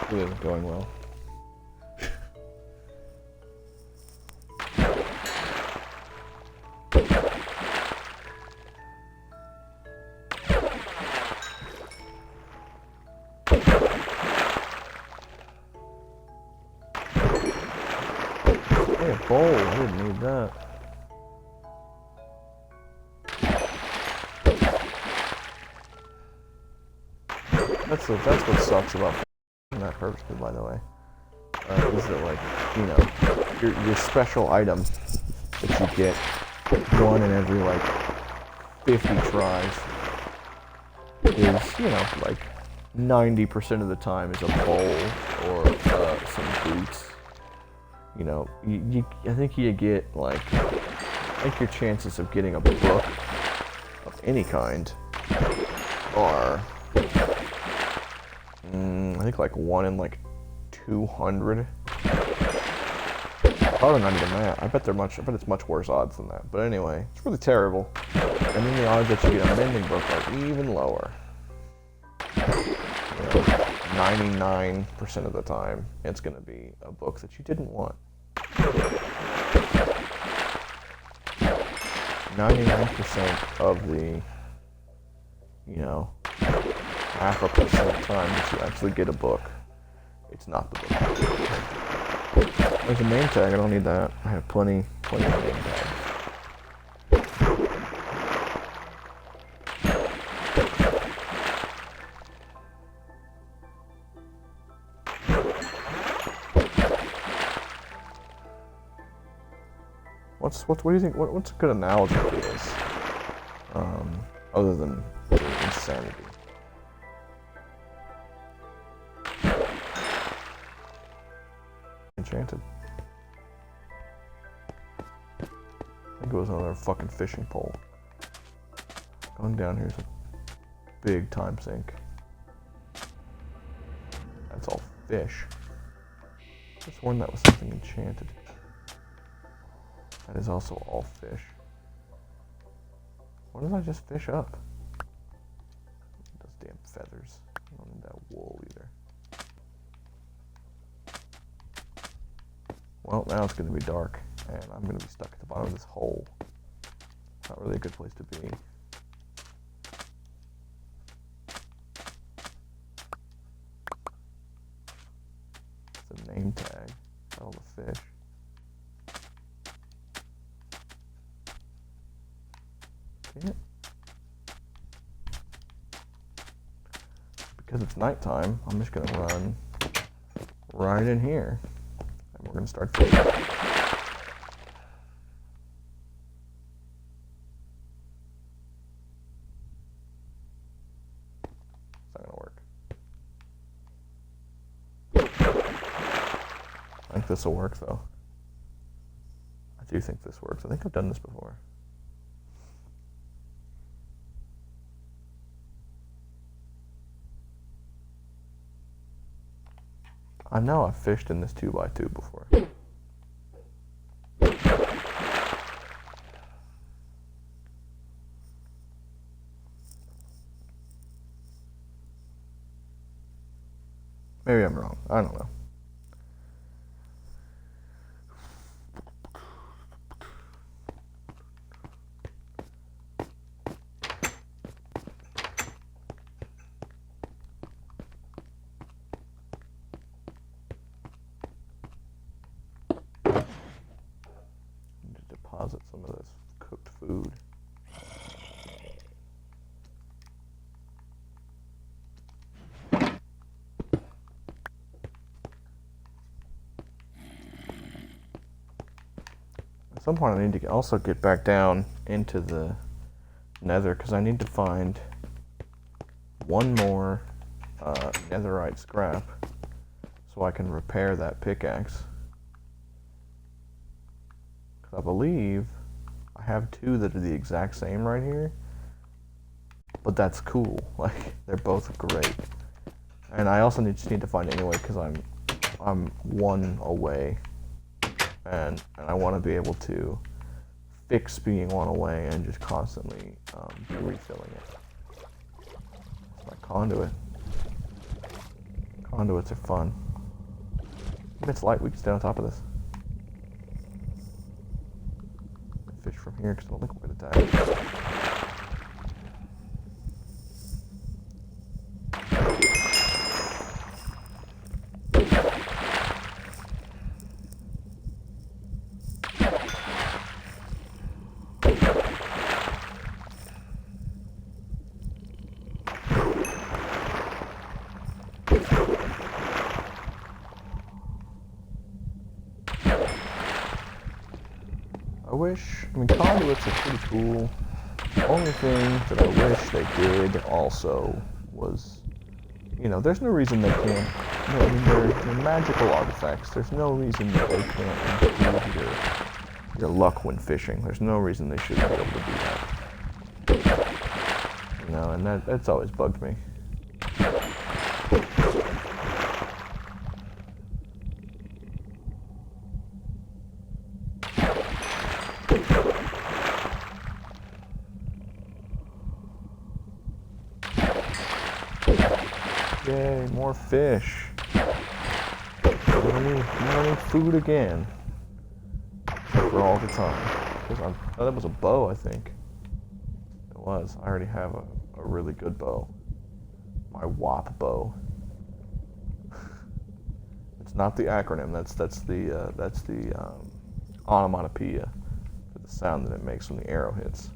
It isn't going well. Hey, a bowl. I didn't need that. That's what sucks about that perfectly, by the way. Is that, like, your special item that you get one in every, like, 50 tries is, like, 90% of the time is a bowl or some boots. I think you get, like, I think your chances of getting a book of any kind are, I think, like 1 in, like, 200. Probably not even that. I bet it's much worse odds than that. But anyway, it's really terrible. And then the odds that you get a mending book are even lower. 99% of the time, it's going to be a book that you didn't want. 99% of the, half a percent time that you actually get a book. It's not the book. There's a name tag. I don't need that. I have plenty of name tags. What do you think? What's a good analogy for this? Other than insanity. Enchanted. I think it was another fucking fishing pole. Going down here is a big time sink. That's all fish. I could have sworn that was something enchanted. That is also all fish. What did I just fish up? Those damn feathers. I don't need that wool either. Well, now it's going to be dark, and I'm going to be stuck at the bottom of this hole. Not really a good place to be. It's a name tag. All the fish. Because it's nighttime, I'm just gonna run right in here, and we're gonna start fishing. It's not gonna work. I think this will work, though. I do think this works. I think I've done this before. I know I've fished in this 2x2 before. Maybe I'm wrong. I don't know. Deposit some of this cooked food. At some point I need to also get back down into the nether because I need to find one more netherite scrap so I can repair that pickaxe. I believe I have two that are the exact same right here, but that's cool. Like, they're both great. And I also just need to find it anyway because I'm one away, and I want to be able to fix being one away and just constantly be refilling it. It's my conduit. Conduits are fun. If it's light, we can stay on top of this. Fish from here because I don't think we're going to die. I mean, conduits are pretty cool. The only thing that I wish they did also was, you know, there's no reason they can't, I mean, they're magical artifacts. There's no reason that they can't improve your luck when fishing. There's no reason they shouldn't be able to do that. You know, and that's always bugged me. Yay, more fish. I'm gonna need food again. For all the time. Because oh, that was a bow, I think. It was. I already have a really good bow. My WAP bow. It's not the acronym. That's the onomatopoeia for the sound that it makes when the arrow hits.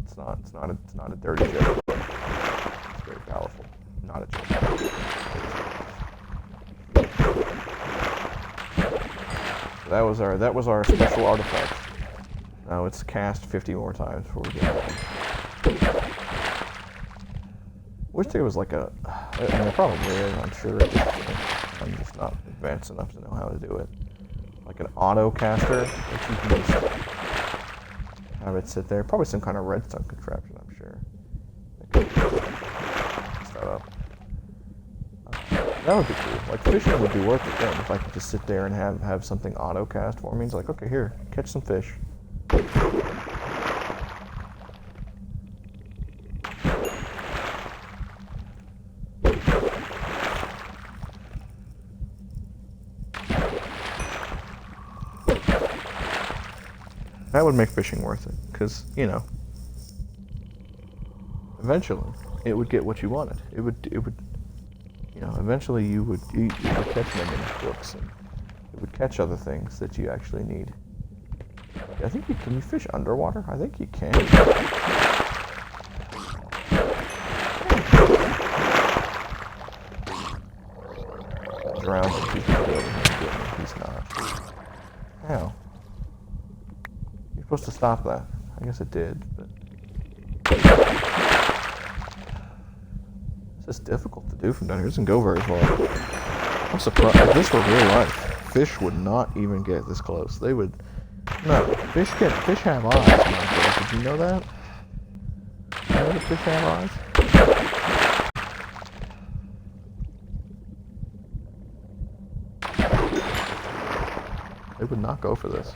It's not a dirty joke. It's very powerful. Not a joke. That was our special artifact. Now it's cast 50 more times before we get home. Wish there was like a, I mean, there probably is, I'm sure. I'm just not advanced enough to know how to do it. Like an auto caster that you can just have it sit there. Probably some kind of redstone contraption, I'm sure. Start up. That would be cool. Like fishing would be worth it then if I could just sit there and have something auto cast for me. It's like, okay, here, catch some fish. That would make fishing worth it, because, you know, eventually it would get what you wanted. It would, you know, eventually you would catch mending books, and it would catch other things that you actually need. I think can you fish underwater? I think you can. Drowned and he's not over here and get me. He's not. How? You're supposed to stop that. I guess it did, but it's just difficult to do from down here. It doesn't go very far. I'm surprised. If this were real life, fish would not even get this close. They would. No, fish have eyes. Minecraft. Did you know that? You know that fish have eyes? They would not go for this.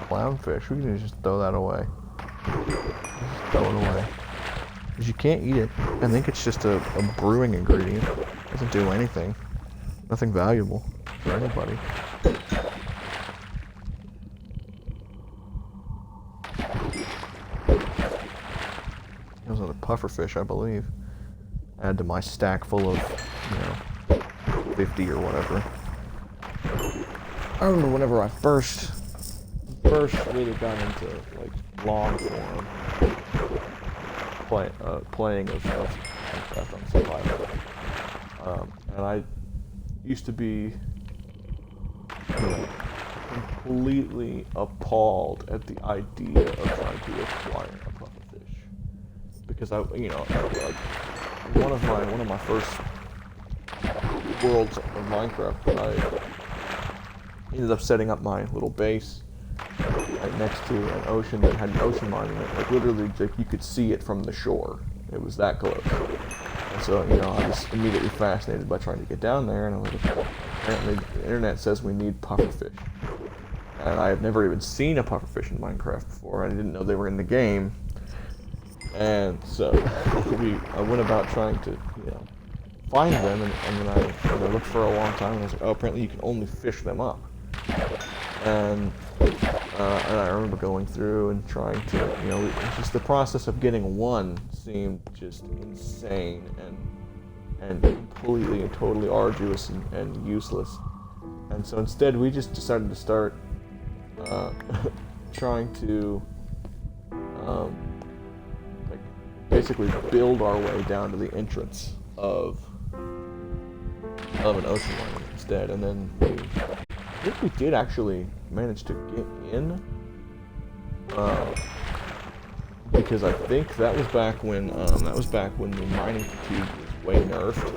Clownfish, we can just throw that away. Just throw it away. Because you can't eat it. I think it's just a brewing ingredient. It doesn't do anything. Nothing valuable for anybody. It was a pufferfish, I believe. Add to my stack full of, you know, 50 or whatever. I remember whenever I first really got into like long form playing of Minecraft on survival, and I used to be, you know, completely appalled at the idea of trying to acquire a pufferfish, because I, you know, like one of my first worlds of Minecraft, I ended up setting up my little base right next to an ocean that had an ocean monument. Like literally, like you could see it from the shore. It was that close. And so, you know, I was immediately fascinated by trying to get down there. And I was like, apparently, the internet says we need pufferfish. And I have never even seen a pufferfish in Minecraft before. I didn't know they were in the game. And so I went about trying to, you know, find them. And then I looked for a long time. And I was like, oh, apparently you can only fish them up. And I remember going through and trying to, you know, just the process of getting one seemed just insane and completely and totally arduous and useless. And so instead, we just decided to start trying to like basically build our way down to the entrance of an ocean liner instead, and then I think we did actually manage to get in, because I think that was back when the mining fatigue was way nerfed,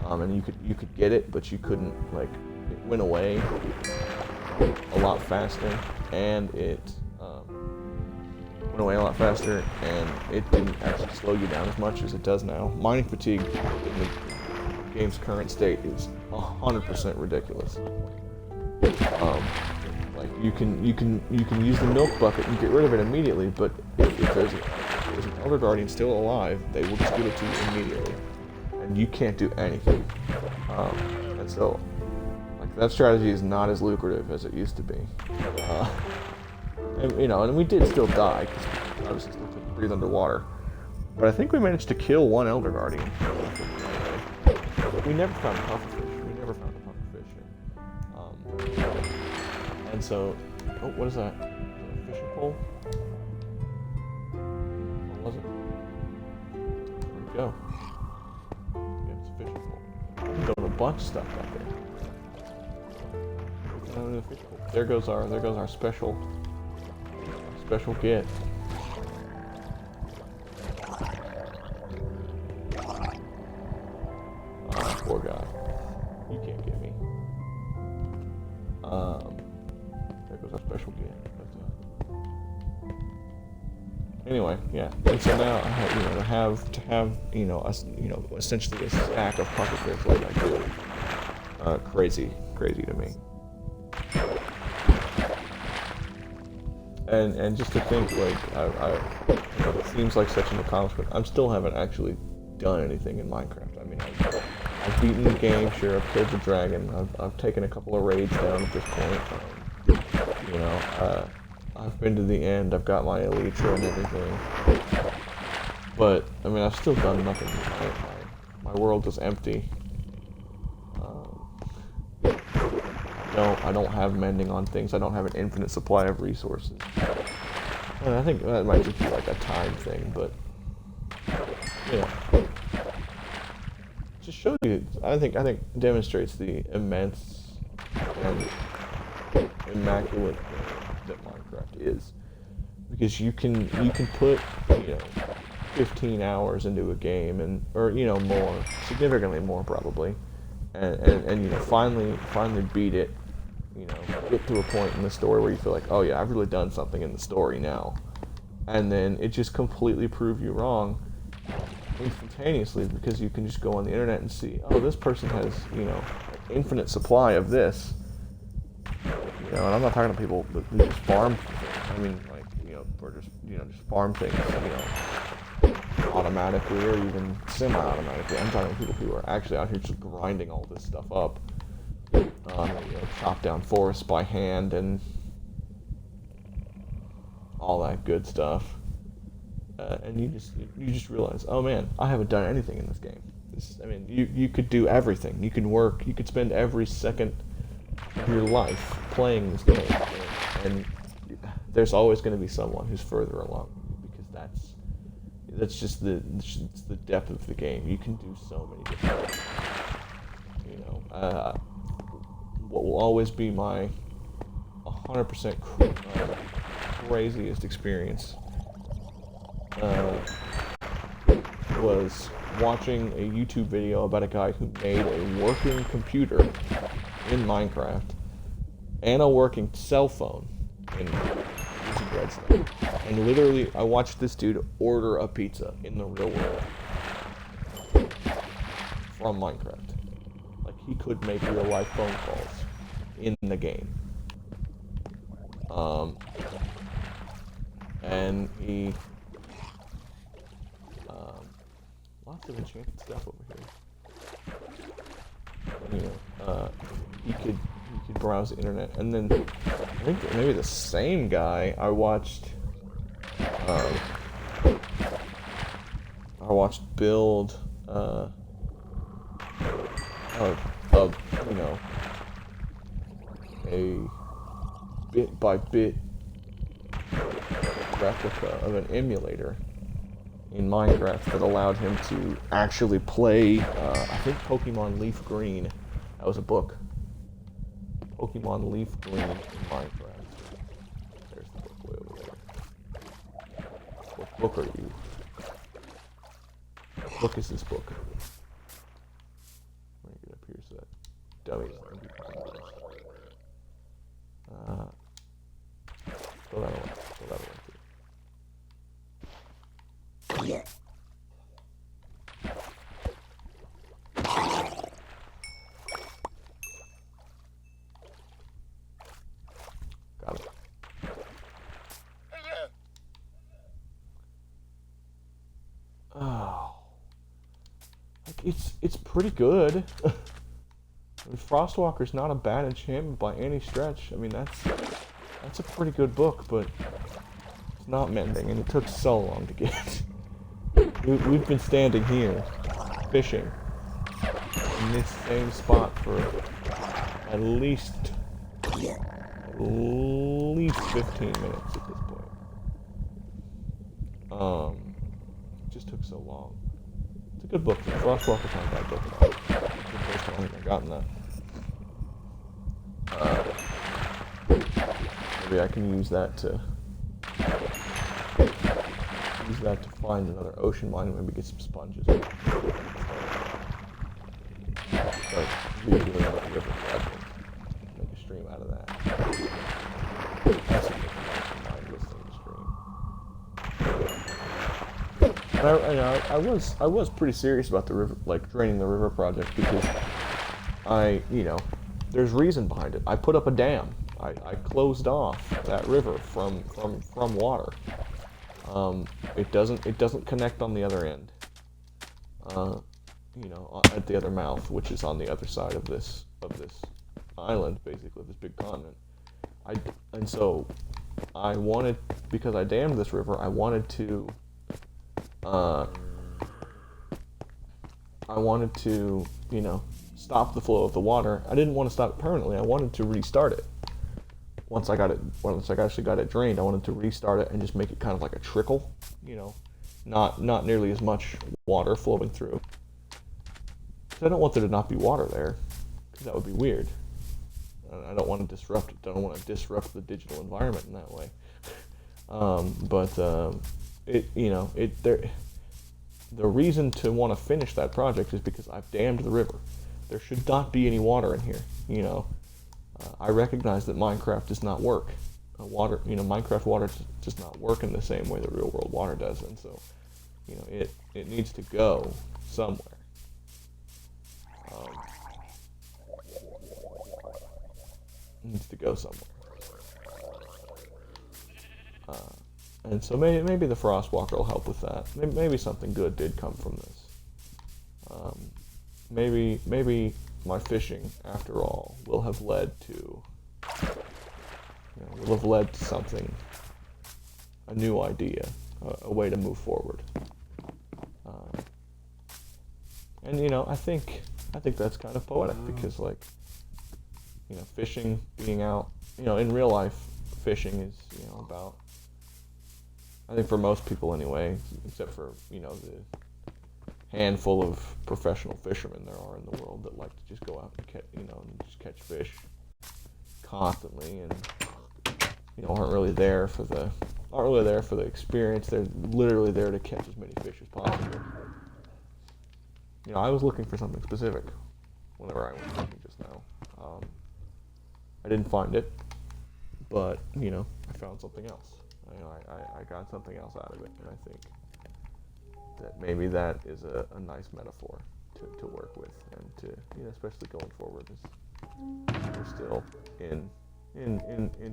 and you could get it, but you couldn't, like, it went away a lot faster, and it went away a lot faster, and it didn't actually slow you down as much as it does now. Mining fatigue in the game's current state is 100% ridiculous. Like you can use the milk bucket and get rid of it immediately, but if there's an Elder Guardian still alive, they will just give it to you immediately, and you can't do anything. And so, like, that strategy is not as lucrative as it used to be. And, and we did still die, because obviously still couldn't breathe underwater. But I think we managed to kill one Elder Guardian. We never found a pufferfish. And so, oh, what is that? Is that a fishing pole? What was it? Where'd it go? Yeah, it's a fishing pole. I'm throwing a bunch of stuff out there. There goes our special get. Oh, poor guy. You can't get me. There goes our special get. Anyway, yeah. And so now I have, to have essentially a stack of pufferfish like I do. Crazy to me. And just to think, like, it seems like such an accomplishment. I still haven't actually done anything in Minecraft. I mean, I've beaten the game, sure, I've killed the dragon, I've taken a couple of raids down at this point. I've been to the end, I've got my Elytra and everything. But, I mean, I've still done nothing. My world is empty. I don't have mending on things. I don't have an infinite supply of resources. And I think that might just be like a time thing, but just shows you. I think demonstrates the immense and immaculate thing that Minecraft is, because you can put 15 hours into a game or more, significantly more probably, and finally beat it. Get to a point in the story where you feel like, oh yeah, I've really done something in the story now. And then it just completely prove you wrong instantaneously, because you can just go on the internet and see, oh, this person has, an infinite supply of this. And I'm not talking to people who just farm things. I mean, like, or just, just farm things, automatically or even semi-automatically. I'm talking to people who are actually out here just grinding all this stuff up. Chop down forests by hand and all that good stuff, and you just realize, oh man, I haven't done anything in this game. You could do everything. You can work. You could spend every second of your life playing this game, and there's always going to be someone who's further along, because that's just the depth of the game. You can do so many different things. What will always be my 100% craziest experience was watching a YouTube video about a guy who made a working computer in Minecraft and a working cell phone in using Redstone. And literally, I watched this dude order a pizza in the real world from Minecraft. He could make real life phone calls in the game. And he lots of enchanted stuff over here. He could browse the internet, and then I think maybe the same guy I watched build a bit by bit replica of an emulator in Minecraft that allowed him to actually play, I think, Pokemon Leaf Green. That was a book. Pokemon Leaf Green in Minecraft. There's the book way over there. What book are you? What book is this book? Let me get up here so that dummies can be throw that away. Yeah. Got it. Oh, like it's pretty good. I mean, Frostwalker's not a bad enchantment by any stretch. I mean, that's a pretty good book, but it's not mending, and it took so long to get. We've been standing here, fishing, in this same spot for at least 15 minutes at this point. It just took so long. It's a good book. Frostwalker's not a bad book at all. It's the first time I think I've gotten that. Maybe I can use that to find another ocean mine and maybe get some sponges. Start redoing another river project. Make a stream out of that. That's a different ocean mine listing stream. And I was pretty serious about the river, like draining the river project, because there's reason behind it. I put up a dam. I closed off that river from water. It doesn't connect on the other end. At the other mouth, which is on the other side of this island, basically this big continent. So I wanted, because I dammed this river, I wanted to stop the flow of the water. I didn't want to stop it permanently. I wanted to restart it. Once I actually got it drained, I wanted to restart it and just make it kind of like a trickle, not nearly as much water flowing through. Because I don't want there to not be water there, because that would be weird. I don't want to disrupt it. I don't want to disrupt the digital environment in that way. The reason to want to finish that project is because I've dammed the river. There should not be any water in here. I recognize that Minecraft does not work. Minecraft water does not work in the same way that real world water does, and so, it needs to go somewhere. It needs to go somewhere. And so maybe the Frostwalker will help with that. Maybe something good did come from this. Maybe my fishing, after all, will have led to something, a new idea, a way to move forward. And I think that's kind of poetic, because fishing, being out, in real life, fishing is about, I think for most people anyway, except for the handful of professional fishermen there are in the world that like to just go out and catch fish constantly, and aren't really there for the experience. They're literally there to catch as many fish as possible. I was looking for something specific whenever I went fishing just now. I didn't find it, but I found something else. I got something else out of it, and I think that maybe that is a nice metaphor to work with, and to especially going forward, as we're still in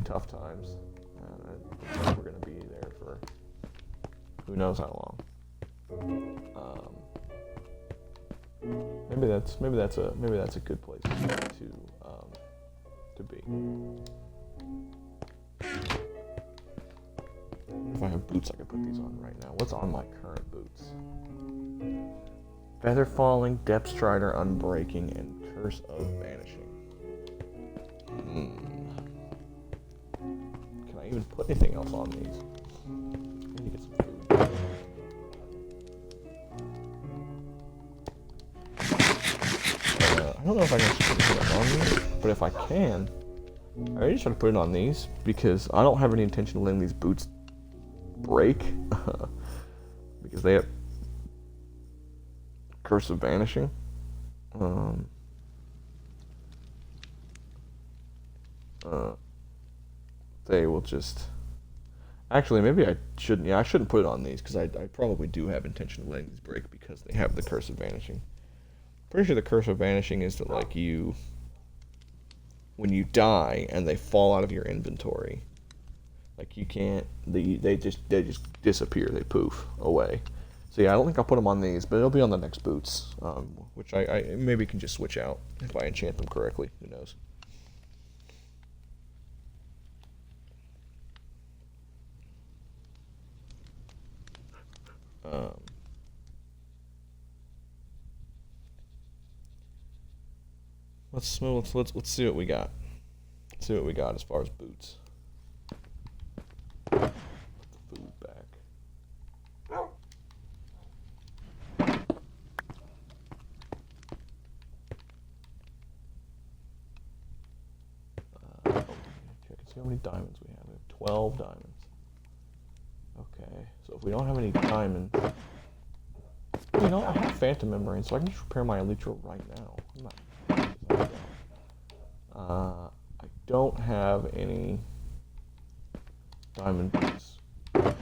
tough times. We're going to be there for who knows how long. Maybe that's a good place to be. If I have boots, I can put these on right now. What's on my current boots? Feather Falling, Depth Strider, Unbreaking, and Curse of Vanishing. Can I even put anything else on these? I need to get some food. I don't know if I can actually put it on these, but if I can, I already try to put it on these, because I don't have any intention of letting these boots break, because they have Curse of Vanishing. They will just, actually, maybe I shouldn't. Yeah, I shouldn't put it on these, because I probably do have intention of letting these break, because they have the Curse of Vanishing. Pretty sure the Curse of Vanishing is that, like, when you die and they fall out of your inventory, like, you can't, they just disappear, they poof away. So yeah, I don't think I'll put them on these, but it'll be on the next boots, which I maybe can just switch out if I enchant them correctly. Who knows? Um, let's see what we got. Let's see what we got as far as boots. Put the food back. Check and see how many diamonds we have. We have 12 diamonds. Okay, so if we don't have any diamonds, you know, I have Phantom Membrane, so I can just repair my Elytra right now. I'm not. I don't have any diamond boots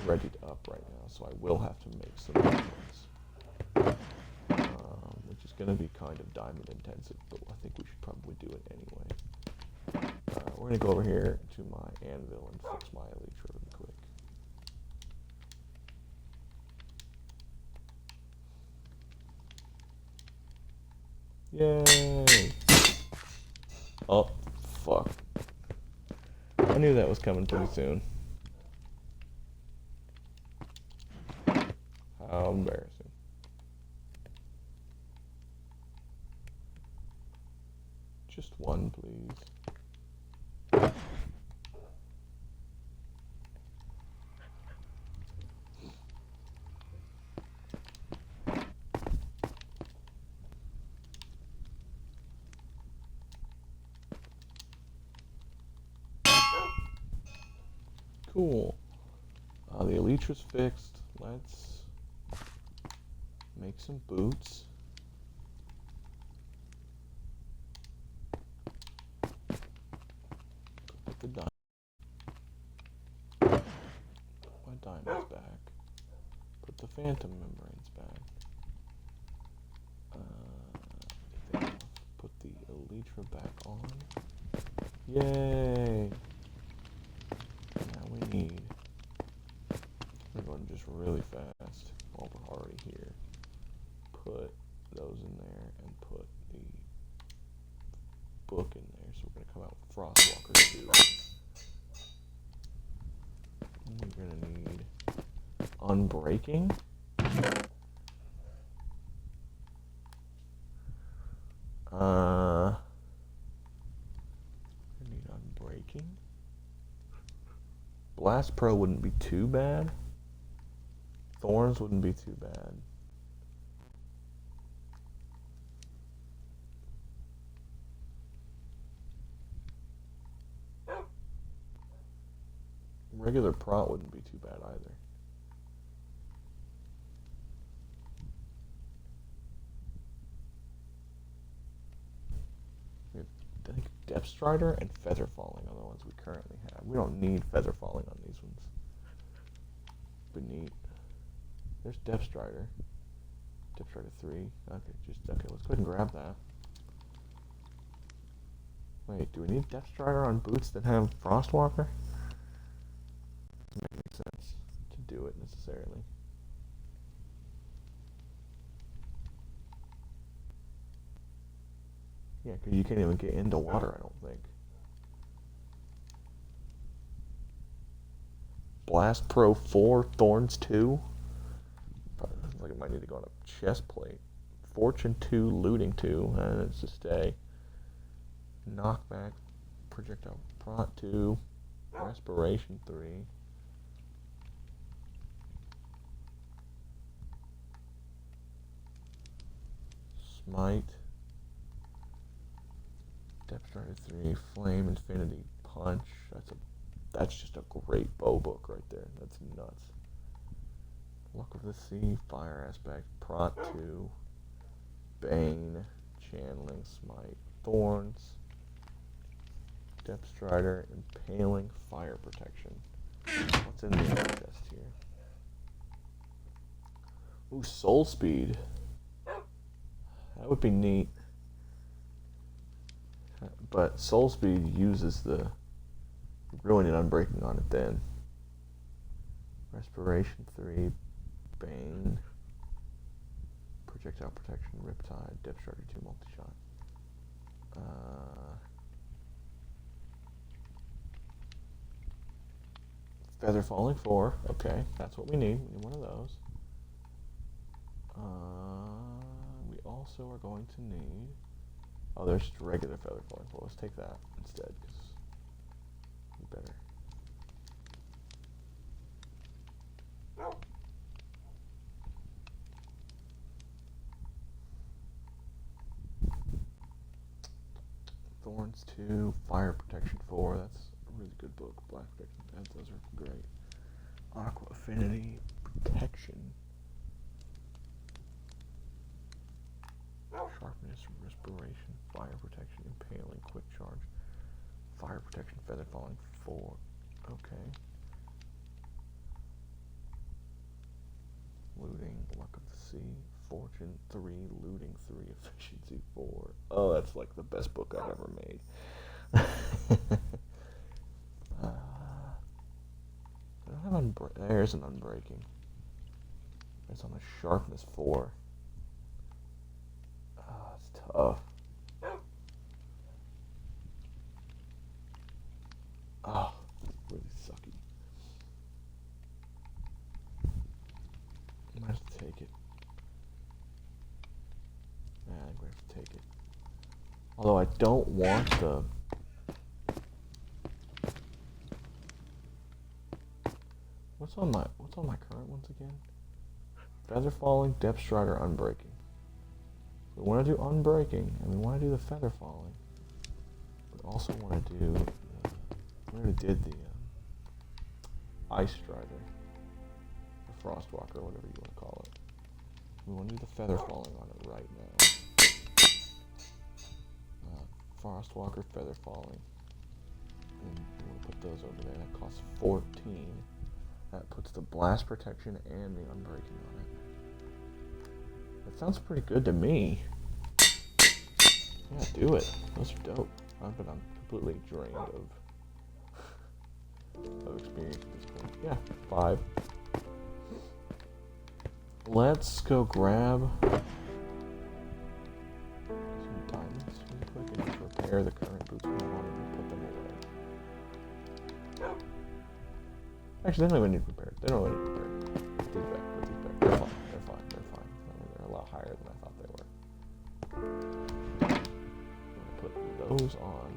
ready to up right now, so I will have to make some new ones, which is going to be kind of diamond intensive, but I think we should probably do it anyway. We're going to go over here to my anvil and fix my Elytra really quick. Yay! Oh, fuck. I knew that was coming pretty soon. How embarrassing. Just one, please. Cool. The Elytra's fixed. Let's make some boots. Put the my diamonds back. Put the Phantom Membranes back. Put the Elytra back on. Yay! Now we need. We're going just really fast while we're already here. Put those in there and put the book in there. So we're going to come out with Frostwalker 2. We're going to need Unbreaking. I need Unbreaking. Blast Pro wouldn't be too bad. Thorns wouldn't be too bad. Regular Prot wouldn't be too bad either. We have, I think, Depth Strider and Feather Falling are the ones we currently have. We don't need Feather Falling on these ones. But neat. There's Depth Strider. Depth Strider 3. Okay, let's go ahead and grab that. Wait, do we need Depth Strider on boots that have Frostwalker? Doesn't make any sense to do it necessarily. Yeah, because you can't even get into water, I don't think. Blast Pro 4, Thorns 2. Probably looks like it might need to go on a chest plate. Fortune 2, Looting 2, and it's to stay. Knockback, Projectile Prot 2, Respiration 3. Smite. Depth Strider 3, Flame, Infinity, Punch. That's just a great bow book right there. That's nuts. Luck of the Sea, Fire Aspect, Prot 2, Bane, Channeling, Smite, Thorns, Depth Strider, Impaling, Fire Protection. What's in the other chest here? Ooh, Soul Speed. That would be neat. But Soul Speed uses the Ruin and Unbreaking on it then. Respiration 3, Bane. projectile protection, Riptide, Depth Strider 2 multi-shot. Feather Falling 4. Okay, that's what we need. We need one of those. We also are going to need... Oh, there's just regular Feather Falling 4. Let's take that instead, because we better. Thorns 2, Fire Protection 4. That's a really good book. Black Protection, those are great. Aqua Affinity Protection. Sharpness, Respiration, Fire Protection, Impaling, Quick Charge. Fire Protection, Feather Falling 4. Okay. Looting, Luck of the Sea, Fortune 3, Looting 3, Efficiency 4. Oh, that's like the best book I've ever made. I don't have there's an Unbreaking. It's on a Sharpness 4. It's tough. Oh, really sucky. I might have to take it. Yeah, I think we have to take it. Although I don't want the... What's on my current ones again? Feather Falling, Depth Strider, Unbreaking. We want to do Unbreaking, and we want to do the Feather Falling. We also want to do... we already did the Ice Strider. The Frostwalker, whatever you want to call it. We want to do the Feather Falling on it right now. Frostwalker, Feather Falling. And we want to put those over there. That costs 14. That puts the Blast Protection and the Unbreaking on it. That sounds pretty good to me. Yeah, do it. Those are dope. I'm completely drained of experience at this point. Yeah, 5. Let's go grab some diamonds really quick and just repair the current boots we have on and put them away. Actually, they don't even need repaired. They don't even need repaired. Put these back. Put these back. They're fine. They're fine. They're fine. They're a lot higher than I thought they were. I'm gonna put those on.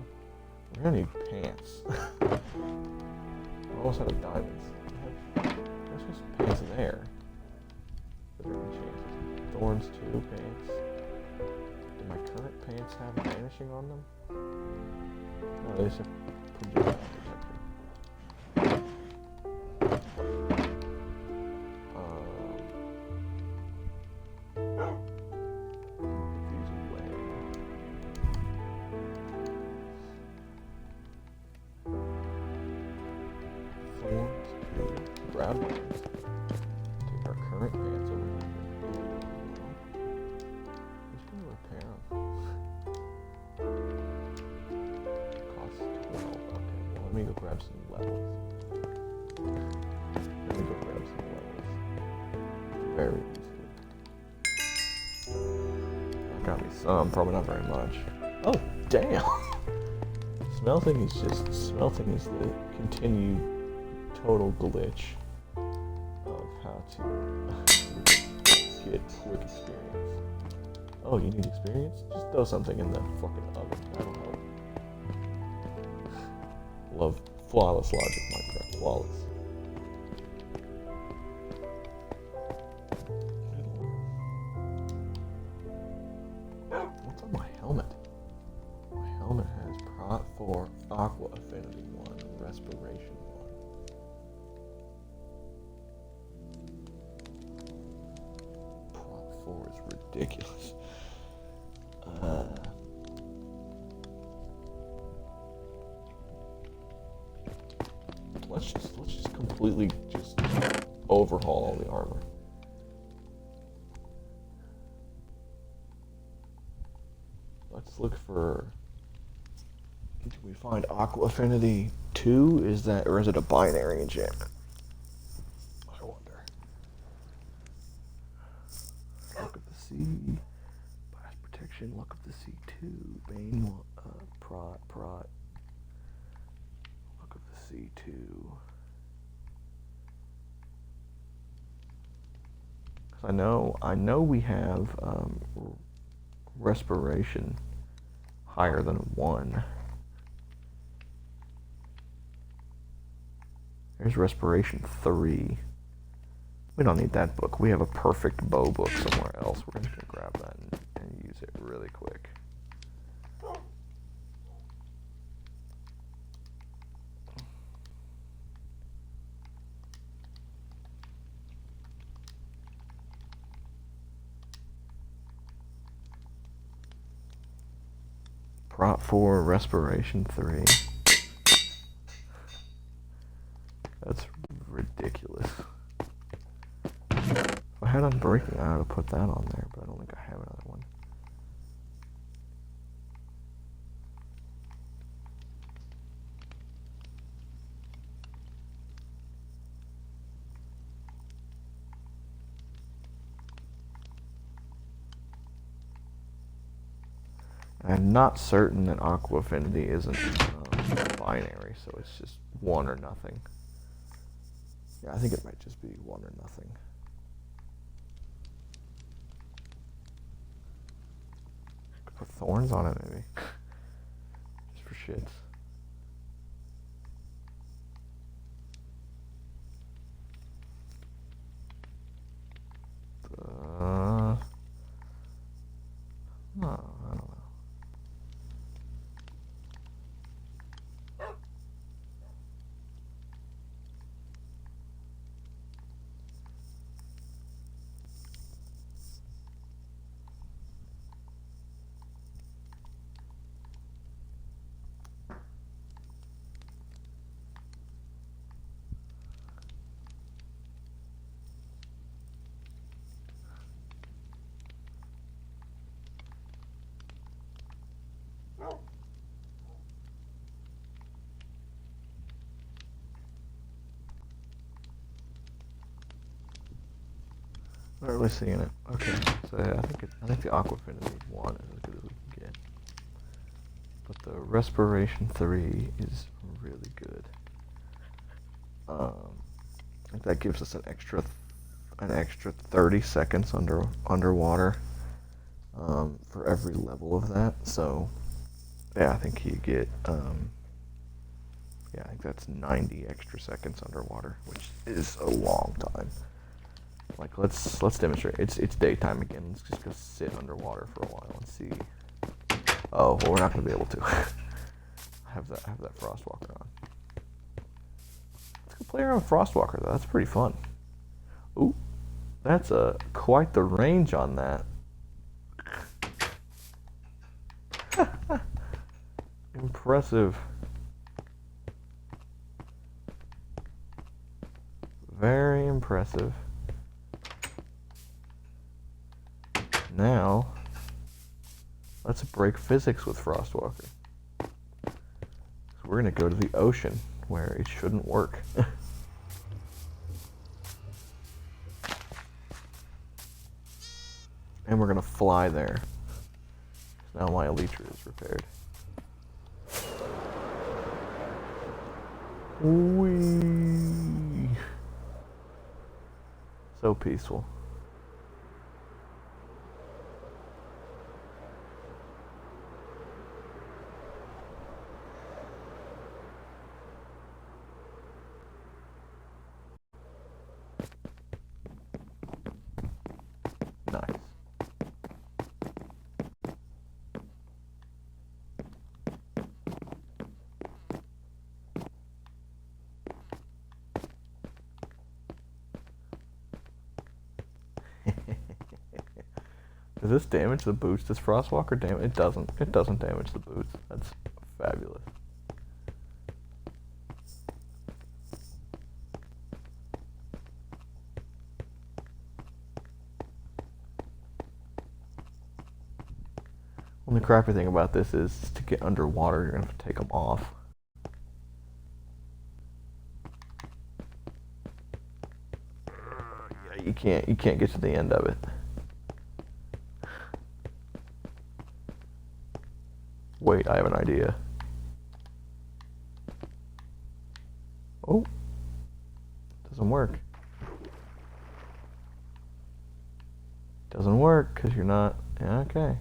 We're gonna need pants. I almost out of diamonds. There's just pants in there. Thorns 2 pants. Do my current pants have vanishing on them? No, they just have projectile protection. These away. Thorns 2. Grab ones. Take our current pants over here. Let me go grab some levels. Very easily. I got me some, probably not very much. Oh, damn! Smelting is the continued total glitch of how to get quick experience. Oh, you need experience? Just throw something in the fucking oven. That'll help. Love flawless logic, Minecraft. Flawless. What's on my helmet? My helmet has Prot 4, Aqua Affinity 1, Respiration 1. Prot 4 is ridiculous. Let's just completely just overhaul all the armor. Let's look for. Did we find Aqua Affinity 2? Is that, or is it a binary enchantment? I wonder. Look at the sea. Protection, Luck of the Sea 2, Bane, Prot, Luck of the Sea 2. I know we have Respiration higher than 1. There's Respiration 3. We don't need that book. We have a perfect bow book somewhere else. We're just going to grab that and use it really quick. Prot 4, Respiration 3. That's ridiculous. If I had Unbreaking, I would have put that on there, but I don't think I have another one. I'm not certain that Aqua Affinity isn't binary, so it's just 1 or nothing. Yeah, I think it might just be 1 or nothing. Could put thorns on it, maybe. Just for shits. No, I don't know. Not really seeing it. Okay, so yeah, I think the Aqua Affinity 1 is as good as we can get. But the Respiration 3 is really good. That gives us an extra 30 seconds underwater for every level of that. So yeah, I think you get I think that's 90 extra seconds underwater, which is a long time. Like let's demonstrate. It's daytime again. Let's just go sit underwater for a while and see. Oh well, we're not gonna be able to. have that Frostwalker on. Let's go play around with Frostwalker though. That's pretty fun. Ooh, that's quite the range on that. Impressive. Very impressive. Now, let's break physics with Frostwalker. So we're going to go to the ocean, where it shouldn't work. And we're going to fly there. Now my Elytra is repaired. Whee! So peaceful. Nice. Does this damage the boots? Does Frostwalker damage? It doesn't. It doesn't damage the boots. That's fabulous. Well, the crappy thing about this is to get underwater, you're gonna have to take them off. Yeah, you can't get to the end of it. Wait, I have an idea. Oh, doesn't work. Doesn't work because you're not. Yeah, okay.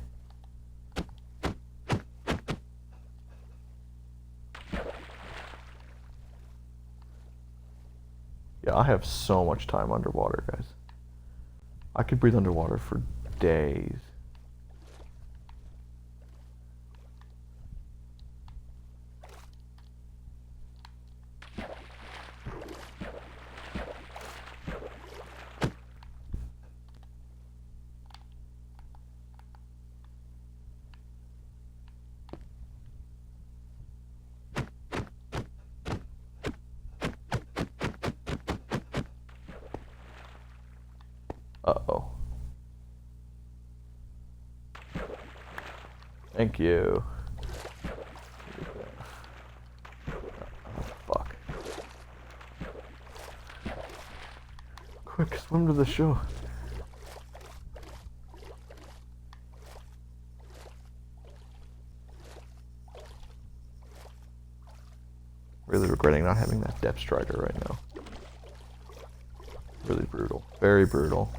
Yeah, I have so much time underwater, guys. I could breathe underwater for days. Uh-oh. Thank you. Oh, fuck. Quick, swim to the shore. Really regretting not having that depth strider right now. Really brutal. Very brutal.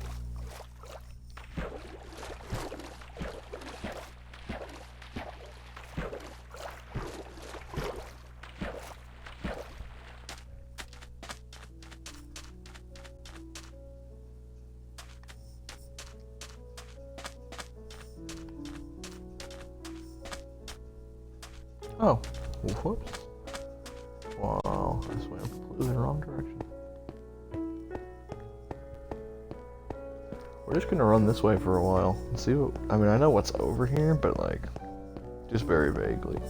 Oh, whoops. Wow, I swam completely the wrong direction. We're just gonna run this way for a while and see what, I mean, I know what's over here, but like, just very vaguely.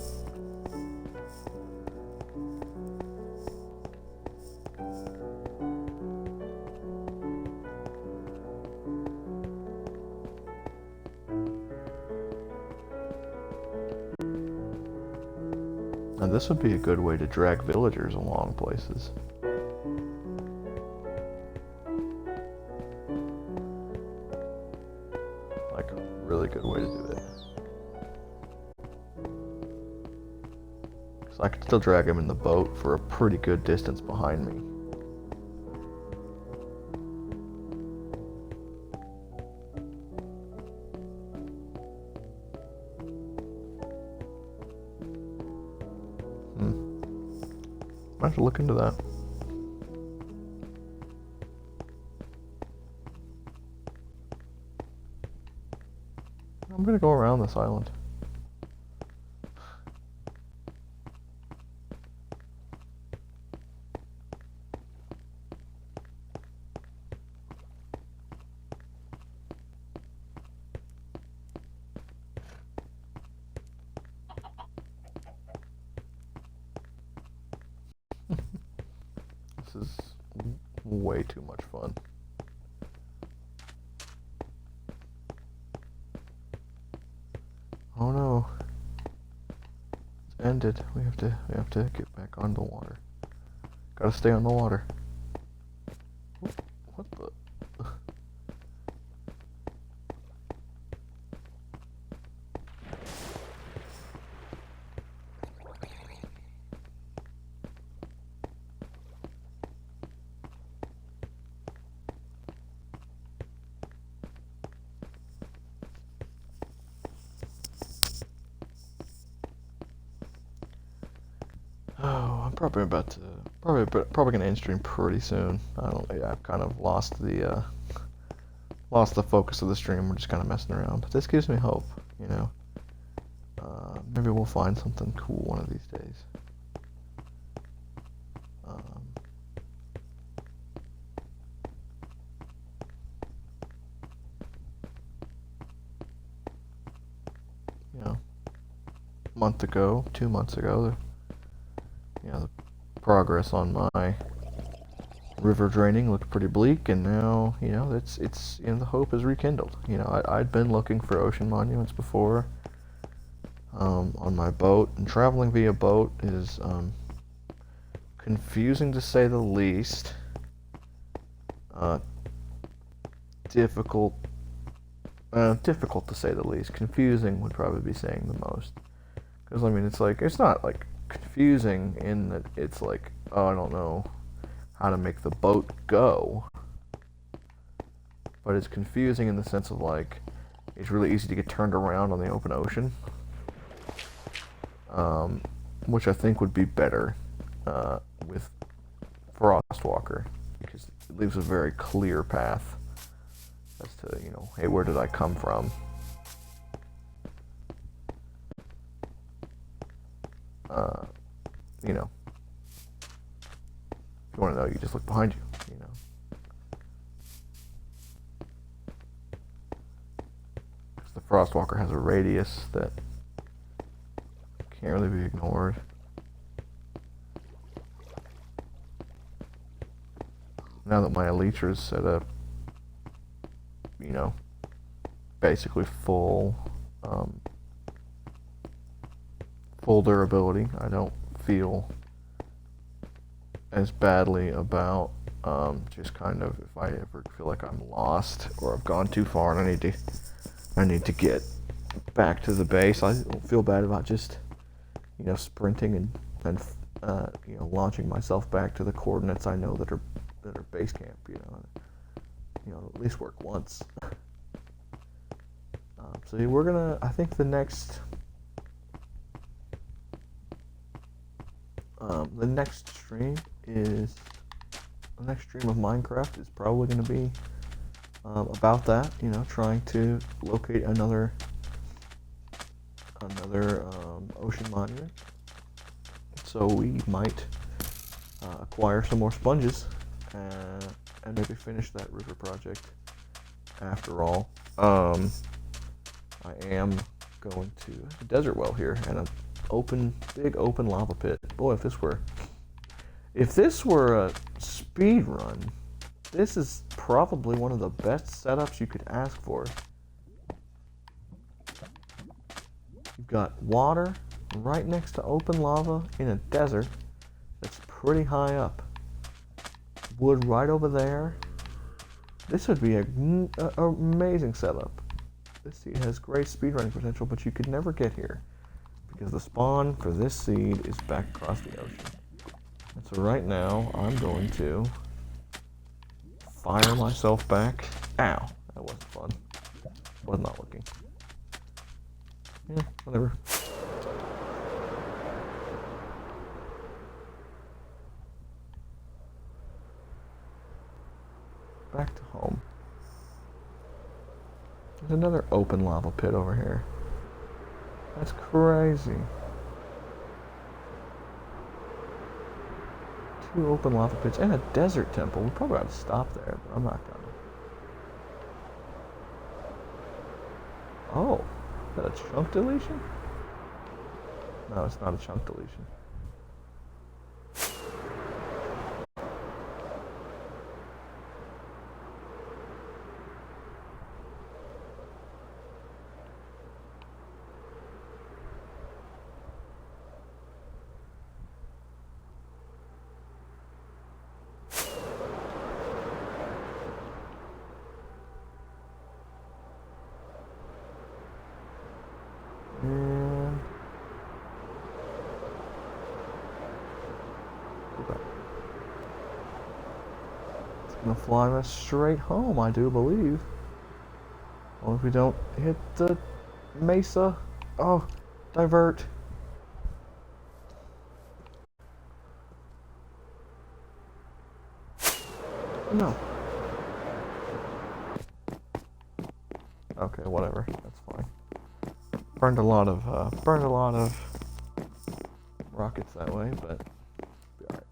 Now this would be a good way to drag villagers along places. Like a really good way to do it. So I could still drag him in the boat for a pretty good distance behind me. I have to look into that. I'm gonna go around this island. This is way too much fun. Oh no. It's ended. We have to get back on the water. Gotta stay on the water. What the? Oh, I'm probably probably gonna end stream pretty soon. I've kind of lost the focus of the stream. We're just kind of messing around, but this gives me hope, you know. Maybe we'll find something cool one of these days. You know, a month ago, 2 months ago, the progress on my river draining looked pretty bleak, and now, you know, it's the hope is rekindled. You know, I'd been looking for ocean monuments before, on my boat, and traveling via boat is confusing to say the least. Difficult to say the least. Confusing would probably be saying the most. Because I mean, it's like it's not like confusing in that it's like, oh, I don't know how to make the boat go, but it's confusing in the sense of like it's really easy to get turned around on the open ocean, which I think would be better with Frostwalker, because it leaves a very clear path as to, you know, hey, where did I come from? You know, if you want to know, you just look behind you, you know. Because the Frostwalker has a radius that can't really be ignored. Now that my Elytra is set up, you know, basically full durability, I don't feel as badly about just kind of, if I ever feel like I'm lost or I've gone too far and I need to get back to the base. I don't feel bad about just, you know, sprinting and you know, launching myself back to the coordinates I know that are base camp. You know, at least work once. So we're gonna, I think the next stream of Minecraft is probably going to be about that, you know, trying to locate another ocean monument. So we might acquire some more sponges and maybe finish that river project after all. I am going to a desert well here and a big open lava pit. Boy, if this were a speed run, this is probably one of the best setups you could ask for. You've got water right next to open lava in a desert that's pretty high up. Wood right over there. This would be an amazing setup. This seed has great speedrunning potential, but you could never get here because the spawn for this seed is back across the ocean. And so right now, I'm going to fire myself back. Ow, that wasn't fun. Was not looking. Yeah, whatever. Back to home. There's another open lava pit over here. That's crazy. 2 open lava pits and a desert temple. We probably ought to stop there, but I'm not gonna. Oh, is that a chunk deletion? No, it's not a chunk deletion. Gonna fly us straight home, I do believe. Well, if we don't hit the mesa. Oh, divert. No. Okay, whatever. That's fine. Burned a lot of rockets that way, but be alright.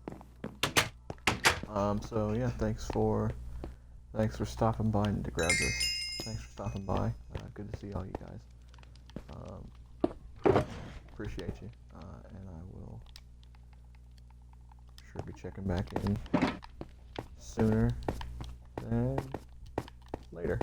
So yeah, thanks for stopping by and to grab this. Thanks for stopping by. Good to see all you guys. Appreciate you, and I will sure be checking back in sooner than later.